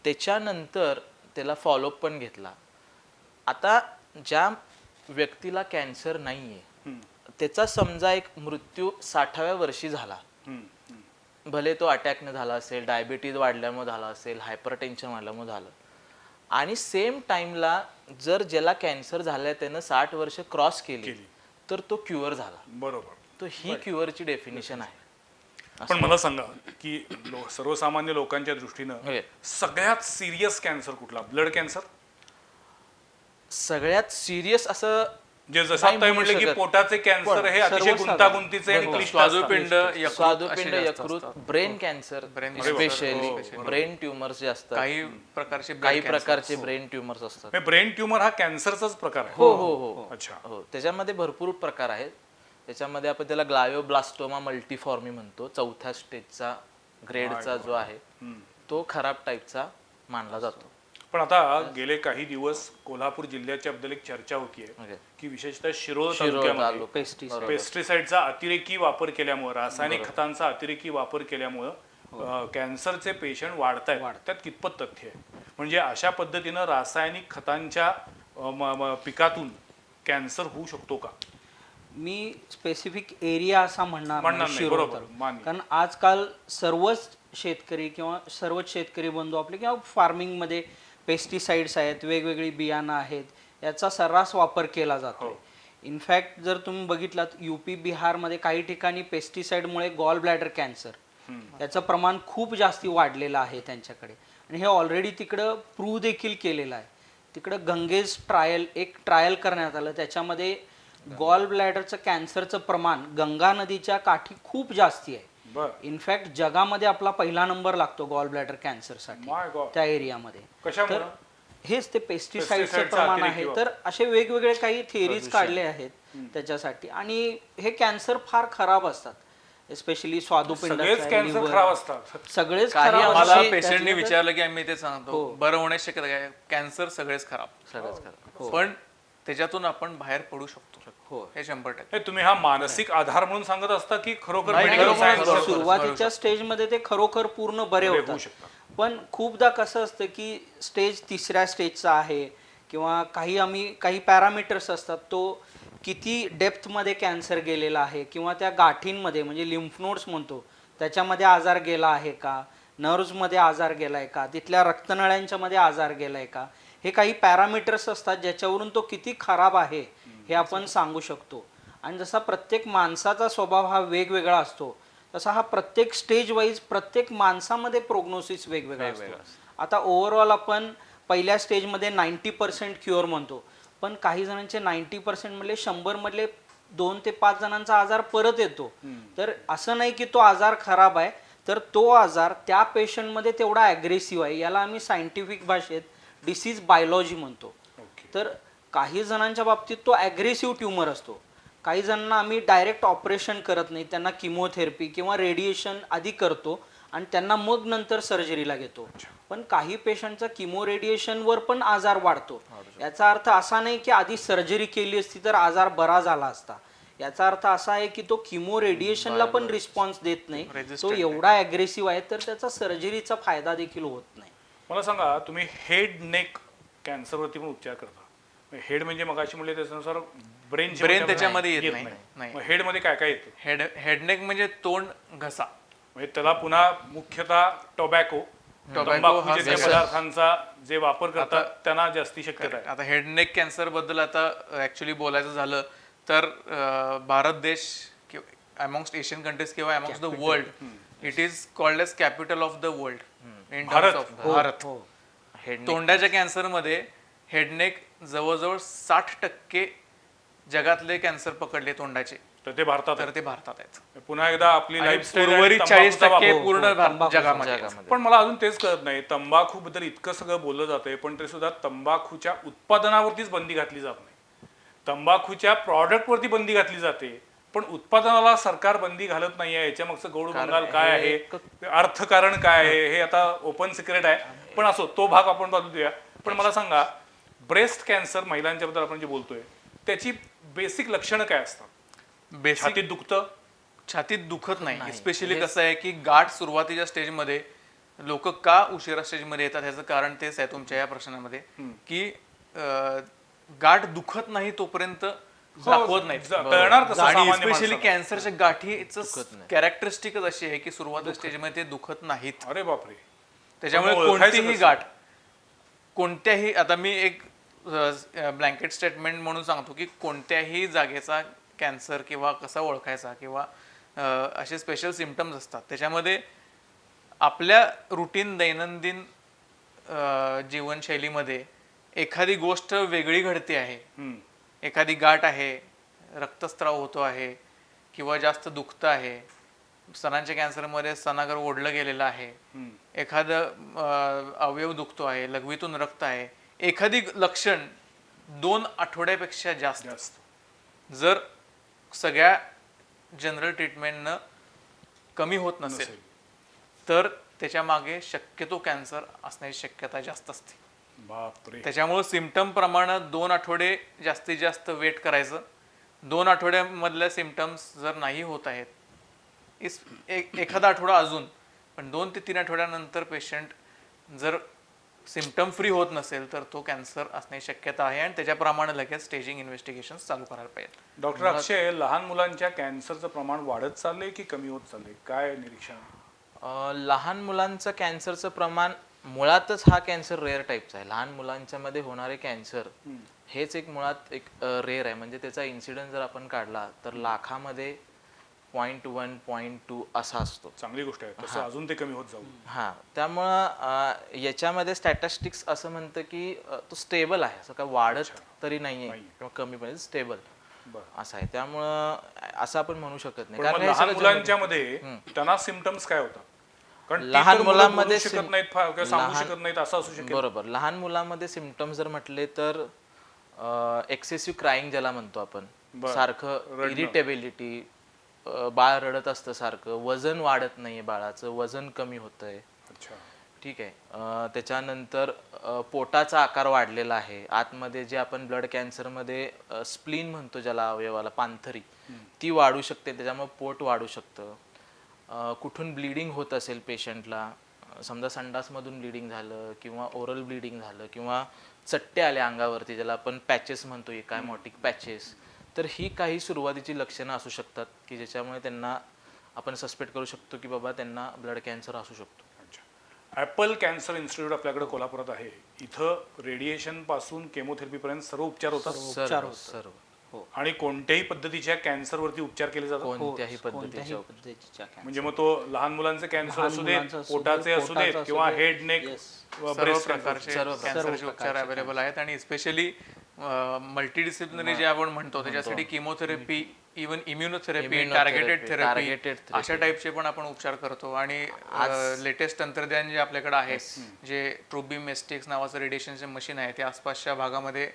त्याच्यानंतर त्याला फॉलोअप पण घेतला. आता ज्या व्यक्तीला कॅन्सर नाहीये त्याचा समजा एक मृत्यू 60व्या वर्षी झाला, भले तो अटॅकने झाला असेल, डायबिटीज वाढल्यामुळे झाला असेल, हायपरटेन्शन वाढल्यामुळे झालं, आणि सेम टाइमला जर ज्याला कॅन्सर झालाय त्यानं 60 वर्ष क्रॉस केली तर तो क्युअर झाला. बरोबर. तो ही क्युअरची डेफिनेशन आहे. पण मला सांगा की सर्वसामान्य लोकांच्या दृष्टीनं सगळ्यात सिरियस कॅन्सर कुठला? ब्लड कॅन्सर सगळ्यात सिरियस असं जे जसं आता म्हटलं की पोटाचे कॅन्सर हे अतिशय गुंतागुंतीचे आणि क्लिष्ट स्वादुपिंड, स्वादुपिंड, यकृत, brain cancer, specially brain tumours जे असतात, काही प्रकारचे ब्रेन ट्युमर्स असतात. ब्रेन ट्युमर हा कॅन्सरचाच प्रकार आहे. हो हो हो. अच्छा. हो, त्याच्यामध्ये भरपूर प्रकार आहेत. त्याच्यामध्ये आपण त्याला ग्लायोब्लास्टोमा मल्टीफॉर्मी म्हणतो. 4थ्या स्टेजचा ग्रेडचा जो आहे तो खराब टाईपचा मानला जातो. पण आता गेले काही दिवस कोल्हापूर जिल्ह्याच्या बद्दल एक चर्चा होतीये की विशेषतः शिरोळ तालुक्यामध्ये पेस्टिसाइडचा अतिरेकी वापर केल्यामुळे, रासायनिक खतांचा अतिरेकी वापर केल्यामुळे कॅन्सरचे पेशंट वाढतायत. त्यात कितपत तथ्य आहे? म्हणजे अशा पद्धतीनं रासायनिक खतांच्या पिकातून कॅन्सर होऊ शकतो का? मी स्पेसिफिक एरिया असा म्हणणार नाही शिरोळ बरोबर, तालुका. कारण आजकाल सर्वच शेतकरी किंवा सर्वच शेतकरी बंधू आपले किंवा फार्मिंगमध्ये पेस्टिसाइड्स आहेत, वेगवेगळी बियाणं आहेत, याचा सर्रास वापर केला जातो. इनफॅक्ट जर तुम्ही बघितलात UP बिहारमध्ये काही ठिकाणी पेस्टिसाइडमुळे गॉल ब्लॅडर कॅन्सर याचं प्रमाण खूप जास्ती वाढलेलं आहे त्यांच्याकडे, आणि हे ऑलरेडी तिकडं प्रूव्ह देखील केलेलं आहे. तिकडं गंगेज एक ट्रायल करण्यात आलं, त्याच्यामध्ये गॉल ब्लॅडरचं कॅन्सरचं प्रमाण गंगा नदीच्या काठी खूप जास्ती आहे. बर इनफॅक्ट जगामध्ये आपला पहिला नंबर लागतो गॉल ब्लॅडर कॅन्सरसाठी माय गॉड. त्या एरियामध्ये. कशामुळे? तर हेच ते पेस्टिसाइडचं Pesticideचा प्रमाण अतिरेक आहे. किंवा- तर असे वेगवेगळे काही थिअरीज काढले आहेत त्याच्यासाठी, आणि हे कॅन्सर फार खराब असतात, एस्पेशली स्वादुपिंडाचे, सगळेच कॅन्सर liver. खराब असतात. सगळेच काही खराब मला असतात. पेशंटने त्यातल्या त्यात- विचारलं की आम्ही ते सांगतो बरं होण्याची शक्यता काय? कॅन्सर सगळेच खराब, सगळंच खरं. पण त्याच्यातून आपण बाहेर पडू शकतो, हो. हे 100%. हे तुम्ही हा मानसिक आधार म्हणून सांगत असता की खरोखर नाही, medical खरोखर science खरोखर. सुरुवातीच्या स्टेजमध्ये ते खरोखर पूर्ण बरे होऊ होतात, शकतात. पण खूपदा कसं असतं की स्टेज 3ऱ्या स्टेजचा आहे, किंवा काही पॅरामीटर्स असतात, तो किती डेप्थमध्ये कॅन्सर गेलेला आहे, किंवा त्या गाठींमध्ये म्हणजे लिम्फ नोड्स म्हणतो त्याच्यामध्ये आजार गेला आहे का, नर्व्समध्ये आजार गेलाय का, तिथल्या रक्तनळ्यांच्या मध्ये आजार गेलाय का, हे काही पॅरामीटर्स असतात ज्याच्यावरून तो किती खराब आहे हे आपण सांगू शकतो. आणि जसा प्रत्येक माणसाचा स्वभाव हा वेगवेगळा असतो, तसा हा प्रत्येक स्टेज वाईज प्रत्येक माणसामध्ये प्रोग्नोसिस वेगवेगळा असतो. आता ओव्हरऑल आपण पहिल्या स्टेजमध्ये 90% क्युअर म्हणतो, पण काही जणांचे 90% मधले 100 मधले 2 ते 5 जणांचा आजार परत येतो. तर असं नाही की तो आजार खराब आहे, तर तो आजार त्या पेशंटमध्ये तेवढा ॲग्रेसिव्ह आहे, याला आम्ही सायंटिफिक भाषेत डिसीज बायोलॉजी म्हणतो. तर काही जणांच्या बाबतीत तो ॲग्रेसिव्ह ट्यूमर असतो, काही जणांना आम्ही डायरेक्ट ऑपरेशन करत नाही, त्यांना किमोथेरपी किंवा रेडिएशन आधी करतो आणि त्यांना मग नंतर सर्जरीला घेतो. पण काही पेशंटचा किमो रेडिएशनवर पण आजार वाढतो. याचा अर्थ असा नाही की आधी सर्जरी केली असती तर आजार बरा झाला असता. याचा अर्थ असा आहे की तो किमो रेडिएशनला पण रिस्पॉन्स देत नाही, तो एवढा ॲग्रेसिव्ह आहे, तर त्याचा सर्जरीचा फायदा देखील होत नाही. मला सांगा, तुम्ही हेड नेक कॅन्सरवरती पण उपचार करता. हेड म्हणजे मगाशी म्हणले त्याच्यानुसार ब्रेन त्याच्यामध्ये येत नाही. हेड मध्ये काय काय येतं? हेडनेक म्हणजे तोंड, घसा. म्हणजे त्याला पुन्हा मुख्यतः टोबॅको तंबाखूचे जे पदार्थांचा जे वापर करतात त्यांना जास्ती शक्यता आहे. आता हेडनेक कॅन्सर बद्दल आता ऍक्च्युली बोलायचं झालं तर भारत देश अमॉंगस्ट एशियन कंट्रीज किंवा amongst the world, it is called as capital of the world in terms of Bharat. तोंडाच्या कॅन्सरमध्ये हेडनेक जवळजवळ 60% जगातले कॅन्सर पकडले तोंडाचे, तर ते भारतात तर ते भारतात आहेत. पुन्हा एकदा आपली लाईफस्टाईल उर्वरित 40% पूर्ण जगामध्ये. पण मला अजून तेच कळत नाही, तंबाखू बद्दल इतकं सगळं बोललं जातंय, पण ते सुद्धा तंबाखूच्या उत्पादनावरतीच बंदी घातली जात नाही. तंबाखूच्या प्रॉडक्टवरती बंदी घातली जाते, पण उत्पादनाला सरकार बंदी घालत नाहीये. याच्या मागचं गौड बंगाल काय आहे, अर्थकारण काय आहे, हे आता ओपन सिक्रेट आहे. पण असो, तो भाग आपण बाजू देऊया. पण मला सांगा, ब्रेस्ट कॅन्सर महिलांच्या बद्दल आपण जे बोलतोय त्याची बेसिक लक्षणं काय असतात? बेसिक छातीत दुखतं? छातीत दुखत नाही. स्पेशली कसं आहे की गाठ सुरुवातीच्या स्टेजमध्ये लोक का उशिरा स्टेजमध्ये येतात, ह्याचं कारण तेच आहे तुमच्या या प्रश्नामध्ये की गाठ दुखत नाही तोपर्यंत दाखवत नाही. कळणार कसं आणि सामान्य स्पेशली माणसाला? कॅन्सरच्या गाठीचं कॅरेक्टरिस्टिकच अशी आहे की सुरुवातीच्या स्टेजमध्ये ते दुखत नाहीत. अरे बापरे. त्याच्यामुळे मग ओळखायचं कोणतीही कसं? गाठ, कोणत्याही, आता मी एक ब्लँकेट स्टेटमेंट म्हणून सांगतो की कोणत्याही जागेचा कॅन्सर किंवा कसा ओळखायचा किंवा असे स्पेशल सिम्पटम्स असतात. त्याच्यामध्ये आपल्या रुटीन दैनंदिन जीवनशैलीमध्ये एखादी गोष्ट वेगळी घडते आहे, एखादी गाठ आहे, रक्तस्राव होतो आहे किंवा जास्त दुखतं आहे, स्तनांच्या कॅन्सरमध्ये स्तनागर ओढलं गेलेलं आहे, एखादं अवयव दुखतो आहे, लघवीतून रक्त आहे, एखादी लक्षण 2 आठवड्यापेक्षा जास्त जर सगळ्या जनरल ट्रीटमेंटनं कमी होत नसेल तर त्याच्या मागे शक्यतो कॅन्सर असण्याची शक्यता जास्त असते. बापरे. त्याच्यामुळे सिम्पटम प्रमाणे 2 आठवडे जास्तीत जास्त वेट करायचं. 2 आठवड्यामधल्या सिम्पटम्स जर नाही होत आहेत, एखादा आठवडा अजून, पण 2 ते 3 आठवड्यानंतर पेशंट जर सिम्पटम फ्री होत नसेल तर तो कॅन्सर असण्याची शक्यता आहे आणि त्याच्याप्रमाणे लगेच स्टेजिंग इन्व्हेस्टिगेशन चालू करायला पाहिजे. डॉक्टर अक्षय, लहान मुलांच्या कॅन्सरचं प्रमाण वाढत चाललंय की कमी होत चाललंय, काय निरीक्षण? लहान मुलांचं कॅन्सरचं प्रमाण मुळातच हा कॅन्सर रेअर टाईपचा आहे. लहान मुलांच्या मध्ये होणारे कॅन्सर हेच एक मुळात एक रेअर आहे. म्हणजे त्याचा इन्सिडन्स जर आपण काढला तर लाखामध्ये 0.1 0.2 असा असतो. चांगली गोष्ट आहे, तसं अजून ते कमी होत जाऊ. हा, त्यामुळं याच्यामध्ये स्टॅटिस्टिक्स असं म्हणतं की तो स्टेबल आहे, असं काय वाढत तरी नाहीये किंवा कमी पण स्टेबल बरं. असं आहे. त्यामुळं असं आपण म्हणू शकत नाही. पण मग कारण हे लहान सगळं मुलांच्या मध्ये त्यांना सिम्पटम्स काय होतात? कारण ती लहान तर मुलं मुलांमध्ये बोलू शकत नाहीत किंवा सांगू शकत नाहीत, असं असू शकेल. बरोबर. लहान मुलांमध्ये सिम्पटम्स जर म्हटले तर एक्सेसिव्ह क्राईंग ज्याला म्हणतो आपण, सारखं इरिटेबिलिटी, बाळ रडत असतं सारखं, वजन वाढत नाहीये बाळाचं, वजन कमी होतंय. अच्छा. ठीक आहे. त्याच्यानंतर पोटाचा आकार वाढलेला आहे. आतमध्ये जे आपण ब्लड कॅन्सरमध्ये स्प्लीन म्हणतो ज्याला अवयवाला, पाणथरी, ती वाढू शकते, त्याच्यामुळे पोट वाढू शकतं. कुठून ब्लिडिंग होत असेल पेशंटला, समजा संडासमधून ब्लिडिंग झालं किंवा ओरल ब्लिडिंग झालं किंवा चट्टे आले अंगावरती, ज्याला आपण पॅचेस म्हणतो, एकायमॉटिक पॅचेस, तर ही काही सुरुवातीची लक्षणं असू शकतात की ज्याच्यामुळे त्यांना आपण सस्पेक्ट करू शकतो की बाबा त्यांना ब्लड कॅन्सर असू शकतो. अच्छा. ॲपल कॅन्सर इन्स्टिट्यूट आपल्याकडे कोल्हापुरात आहे. इथं रेडिएशन पासून केमोथेरपी पर्यंत सर्व उपचार होतात सर्व आणि कोणत्याही पद्धतीच्या कॅन्सरवरती उपचार केले जातात. कोणत्याही कोणत्याही पद्धतीच्या पद्धतीच्या cancer. म्हणजे मग तो लहान मुलांचे कॅन्सर असू देत, मुलांचं असू देत, पोटाचे असू देत पोटाचं किंवा असू देत. हेड नेक, सर्व ब्रेस्ट प्रकारचे कॅन्सरचे उपचार अवेलेबल आहेत आणि स्पेशली मल्टीडिसिप्लिनरी जे आपण म्हणतो त्याच्यासाठी chemotherapy, even immunotherapy, targeted therapy, अशा टाईपचे पण आपण उपचार करतो. आणि लेटेस्ट तंत्रज्ञान जे आपल्याकडे आहे, जे ट्रूबीम मेस्टिक्स नावाचं रेडिएशनचे मशीन आहे, ते आसपासच्या भागामध्ये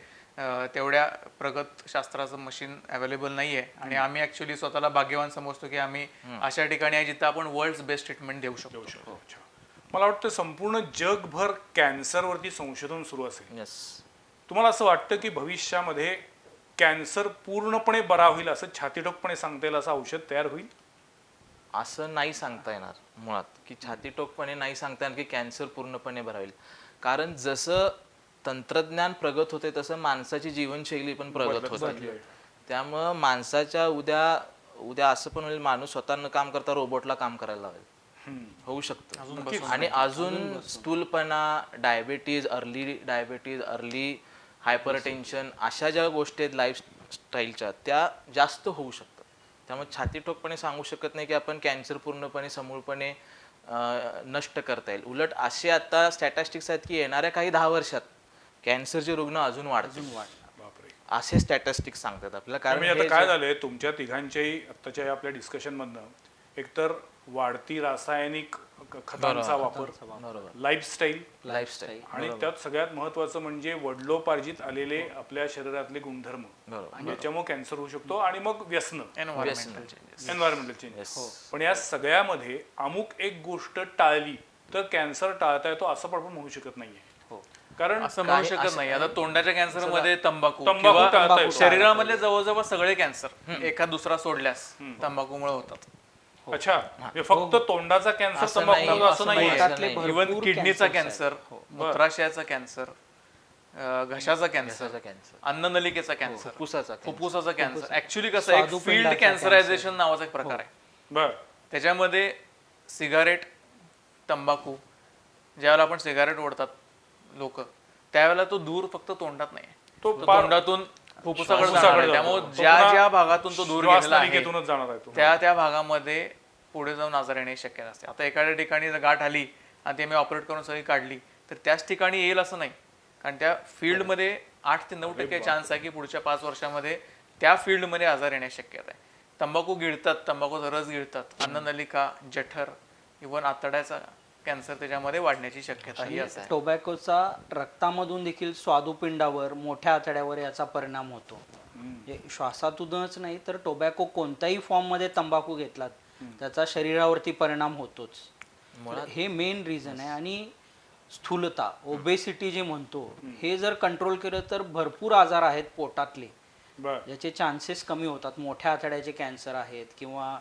तेवढ्या प्रगत शास्त्राचं मशीन अवेलेबल नाही आहे. आणि आम्ही ऍक्च्युली स्वतःला भाग्यवान समजतो की आम्ही अशा ठिकाणी आहे जिथं आपण वर्ल्ड बेस्ट ट्रीटमेंट देऊ शकतो. अच्छा. मला वाटतं संपूर्ण जगभर कॅन्सरवरती संशोधन सुरू असेल. येस. तुम्हाला असं वाटतं की भविष्यामध्ये कॅन्सर पूर्णपणे बरा होईल, असं छातीठोकपणे सांगता येईल, असं औषध तयार होईल? असं नाही सांगता येणार मुळात, की छातीटोकपणे नाही सांगता येणार की कॅन्सर पूर्णपणे बरा होईल. कारण जसं तंत्रज्ञान प्रगत होते तसं माणसाची जीवनशैली पण प्रगत होते. त्यामुळं माणसाच्या उद्या असं पण होईल, माणूस स्वतः न काम करता रोबोटला काम करायला लावेल, होऊ शकतं. आणि अजून स्थूलपणा, डायबिटीज, अर्ली हायपरटेन्शन, अशा ज्या गोष्टी आहेत लाईफस्टाईलच्या, त्या जास्त होऊ शकतात. त्यामुळे छातीठोकपणे सांगू शकत नाही की आपण कॅन्सर पूर्णपणे समूळपणे नष्ट करता येईल. उलट असे आता स्टॅटिस्टिक्स आहेत की येणाऱ्या काही 10 वर्षात कॅन्सरचे रुग्ण अजून वाढतील, बापरे. असे स्टॅटिस्टिक्स सांगतात आपल्याला. कारण म्हणजे आता हे काय झालंय तुमच्या तिघांच्याही आत्ताच्या या आपल्या डिस्कशन मधनं, एकतर वाढती रासायनिक खतांचा वापर, लाईफस्टाईल, आणि त्यात सगळ्यात महत्वाचं म्हणजे वडिलोपार्जित आलेले आपल्या शरीरातले गुणधर्म, याच्यामुळे कॅन्सर होऊ शकतो. आणि मग व्यसन, एन्व्हायरमेंटल चेंजेस. पण या सगळ्यामध्ये अमुक एक गोष्ट टाळली तर कॅन्सर टाळता येतो असं पण आपण म्हणू शकत नाहीये. कारण असं म्हणू शकत नाही. आता तोंडाच्या कॅन्सर मध्ये तंबाखू टाळता किंवा येतो. शरीरामधले जवळजवळ सगळे कॅन्सर एखाद दुसरा सोडल्यास तंबाखूमुळे होतात. अच्छा, म्हणजे फक्त तोंडाचा कॅन्सर तंबाखू असं नाही. इव्हन किडनीचा कॅन्सर, मूत्राशयाचा कॅन्सर, घशाचा कॅन्सर, अन्ननलिकेचा कॅन्सर, फुफ्फुसाचा कॅन्सर. ऍक्च्युली कसं आहे, एक फील्ड कॅन्सरायझेशन नावाचा एक प्रकार आहे. बर. त्याच्यामध्ये सिगारेट, तंबाखू, ज्यावेळेला आपण सिगारेट ओढतात लोक, त्यावेळेला तो धूर फक्त तोंडात नाही, तो तोंडातून फुफ्फुसाकडे जाणार आहे. त्यामुळे ज्या भागातून तो दूर गेलेला आहे त्या भागामध्ये पुढे जाऊन आजार येण्याची शक्यता असते. आता एखाद्या ठिकाणी जर गाठ आली आणि ते मी ऑपरेट करून सगळी काढली तर त्याच ठिकाणी येईल असं नाही. कारण त्या फील्डमध्ये 8 ते 9% चान्स आहे की पुढच्या 5 वर्षामध्ये त्या फील्डमध्ये आजार येण्याची शक्यता आहे. तंबाखू गिळतात, तंबाखूचा रस गिळतात, अन्ननलिका, जठर, इव्हन आतड्याचा कॅन्सर त्याच्यामध्ये वाढण्याची शक्यता ही असते. टोबॅकोचा रक्तामधून देखील स्वादुपिंडावर, मोठ्या आतड्यावर याचा परिणाम होतो. श्वासातूनच नाही तर टोबॅको कोणत्याही फॉर्म मध्ये तंबाखू घेतलात त्याचा शरीरावरती परिणाम होतोच. हे मेन रिझन आहे. आणि स्थूलता, ओबेसिटी जे म्हणतो, हे जर कंट्रोल केलं तर भरपूर आजार आहेत पोटातले याचे चान्सेस कमी होतात. मोठ्या आतड्याचे कॅन्सर आहेत किंवा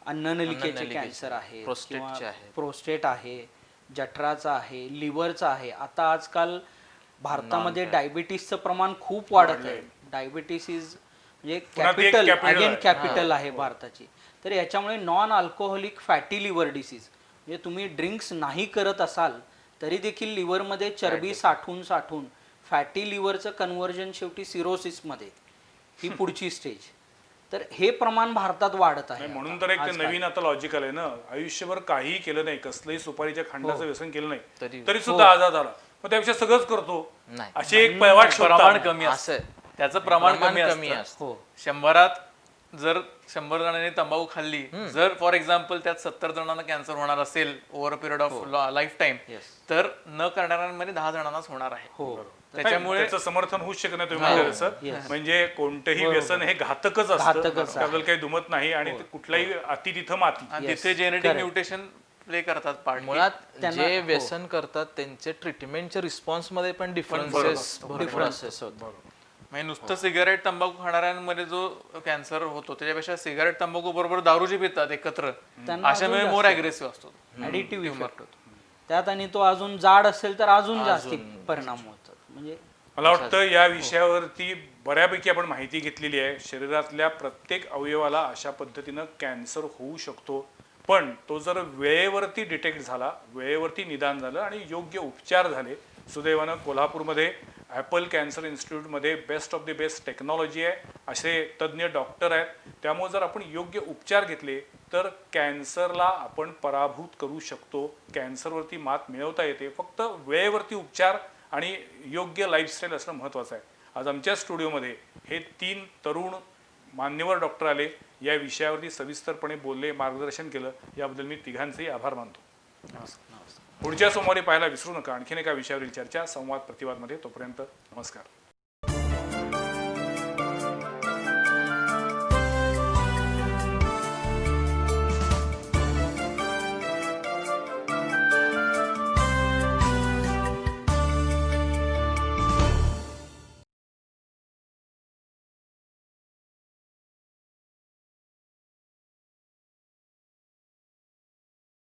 अन्ननलिकेचे कॅन्सर आहे, प्रोस्टेट आहे, जठराचा आहे, लिव्हरचा आहे. आता आजकाल भारतामध्ये डायबिटीसचं प्रमाण खूप वाढत आहे. डायबिटीस इज म्हणजे कॅपिटल आहे भारताची. तर याच्यामुळे non alcoholic fatty liver disease, म्हणजे तुम्ही ड्रिंक्स नाही करत असाल तरी देखील लिव्हरमध्ये चरबी साठून साठून फॅटी लिव्हरचं कन्व्हर्जन शेवटी सिरोसिसमध्ये ही पुढची स्टेज. तर हे प्रमाण भारतात वाढत आहे. म्हणून तर एक ते नवीन आता लॉजिकल आहे ना, आयुष्यभर काहीही केलं नाही, कसलंही सुपारीच्या खंडाचं व्यसन केलं नाही, तरी सुद्धा आजार झाला, मग त्यापेक्षा सगळंच करतो, नाही. अशी एक पैवाट प्रमाण शोधतात. कमी असं असतं, त्याचं प्रमाण कमी कमी असतं. असतं. हो 100 जर 100 जणांनी तंबाखू खाल्ली, जर फॉर एक्झाम्पल त्यात 70 जणांना कॅन्सर होणार असेल over a period of life time, तर न करणाऱ्यांमध्ये 10 जणांनाच होणार आहे. हो त्याच्यामुळे त्याचं समर्थन होऊच शकत नाही तुम्ही म्हणाले तसं. म्हणजे कोणतंही व्यसन हे घातकच असतं, त्याबद्दल काही दुमत नाही, आणि ते कुठलाही अति तिथं माती. आणि तिथे जेनेटिक म्युटेशन प्ले करतात पार्ट. मुळात जे व्यसन करतात त्यांचे ट्रीटमेंटच्या रिस्पॉन्स मध्ये पण डिफरन्सेस होतात. म्हणजे नुसतं सिगारेट तंबाखू खाणाऱ्यांमध्ये जो कॅन्सर होतो त्याच्यापेक्षा सिगारेट तंबाखू बरोबर दारू जे पितात एकत्र, अशामुळे मोर अग्रेसिव्ह असतो, ऍडिटिव्ह इफेक्ट होतो त्यात. आणि तो अजून जाड असेल तर अजून जास्ती परिणाम होतात. म्हणजे मला वाटतं या विषयावरती बऱ्यापैकी आपण माहिती घेतलेली आहे. शरीरातल्या प्रत्येक अवयवाला अशा पद्धतीनं कॅन्सर होऊ शकतो, पण तो जर वेळेवरती डिटेक्ट झाला, वेळेवरती निदान झालं आणि योग्य उपचार झाले. सुदैवानं कोल्हापूरमध्ये ॲपल कॅन्सर इन्स्टिट्यूटमध्ये best of the best technology आहे, असे तज्ज्ञ डॉक्टर आहेत. त्यामुळे जर आपण योग्य उपचार घेतले तर कॅन्सरला आपण पराभूत करू शकतो, कॅन्सरवरती मात मिळवता येते. फक्त वेळेवरती उपचार आणि योग्य लाईफस्टाईल असणं महत्त्वाचं आहे. आज आमच्या स्टुडिओमध्ये हे 3 तरुण मान्यवर डॉक्टर आले, या विषयावरती सविस्तरपणे बोलले, मार्गदर्शन केलं. याबद्दल मी तिघांचेही आभार मानतो. पुढच्या सोमवारी पाहायला विसरू नका आणखीन एका विषयावरील चर्चा संवाद प्रतिवादमध्ये. तोपर्यंत नमस्कार.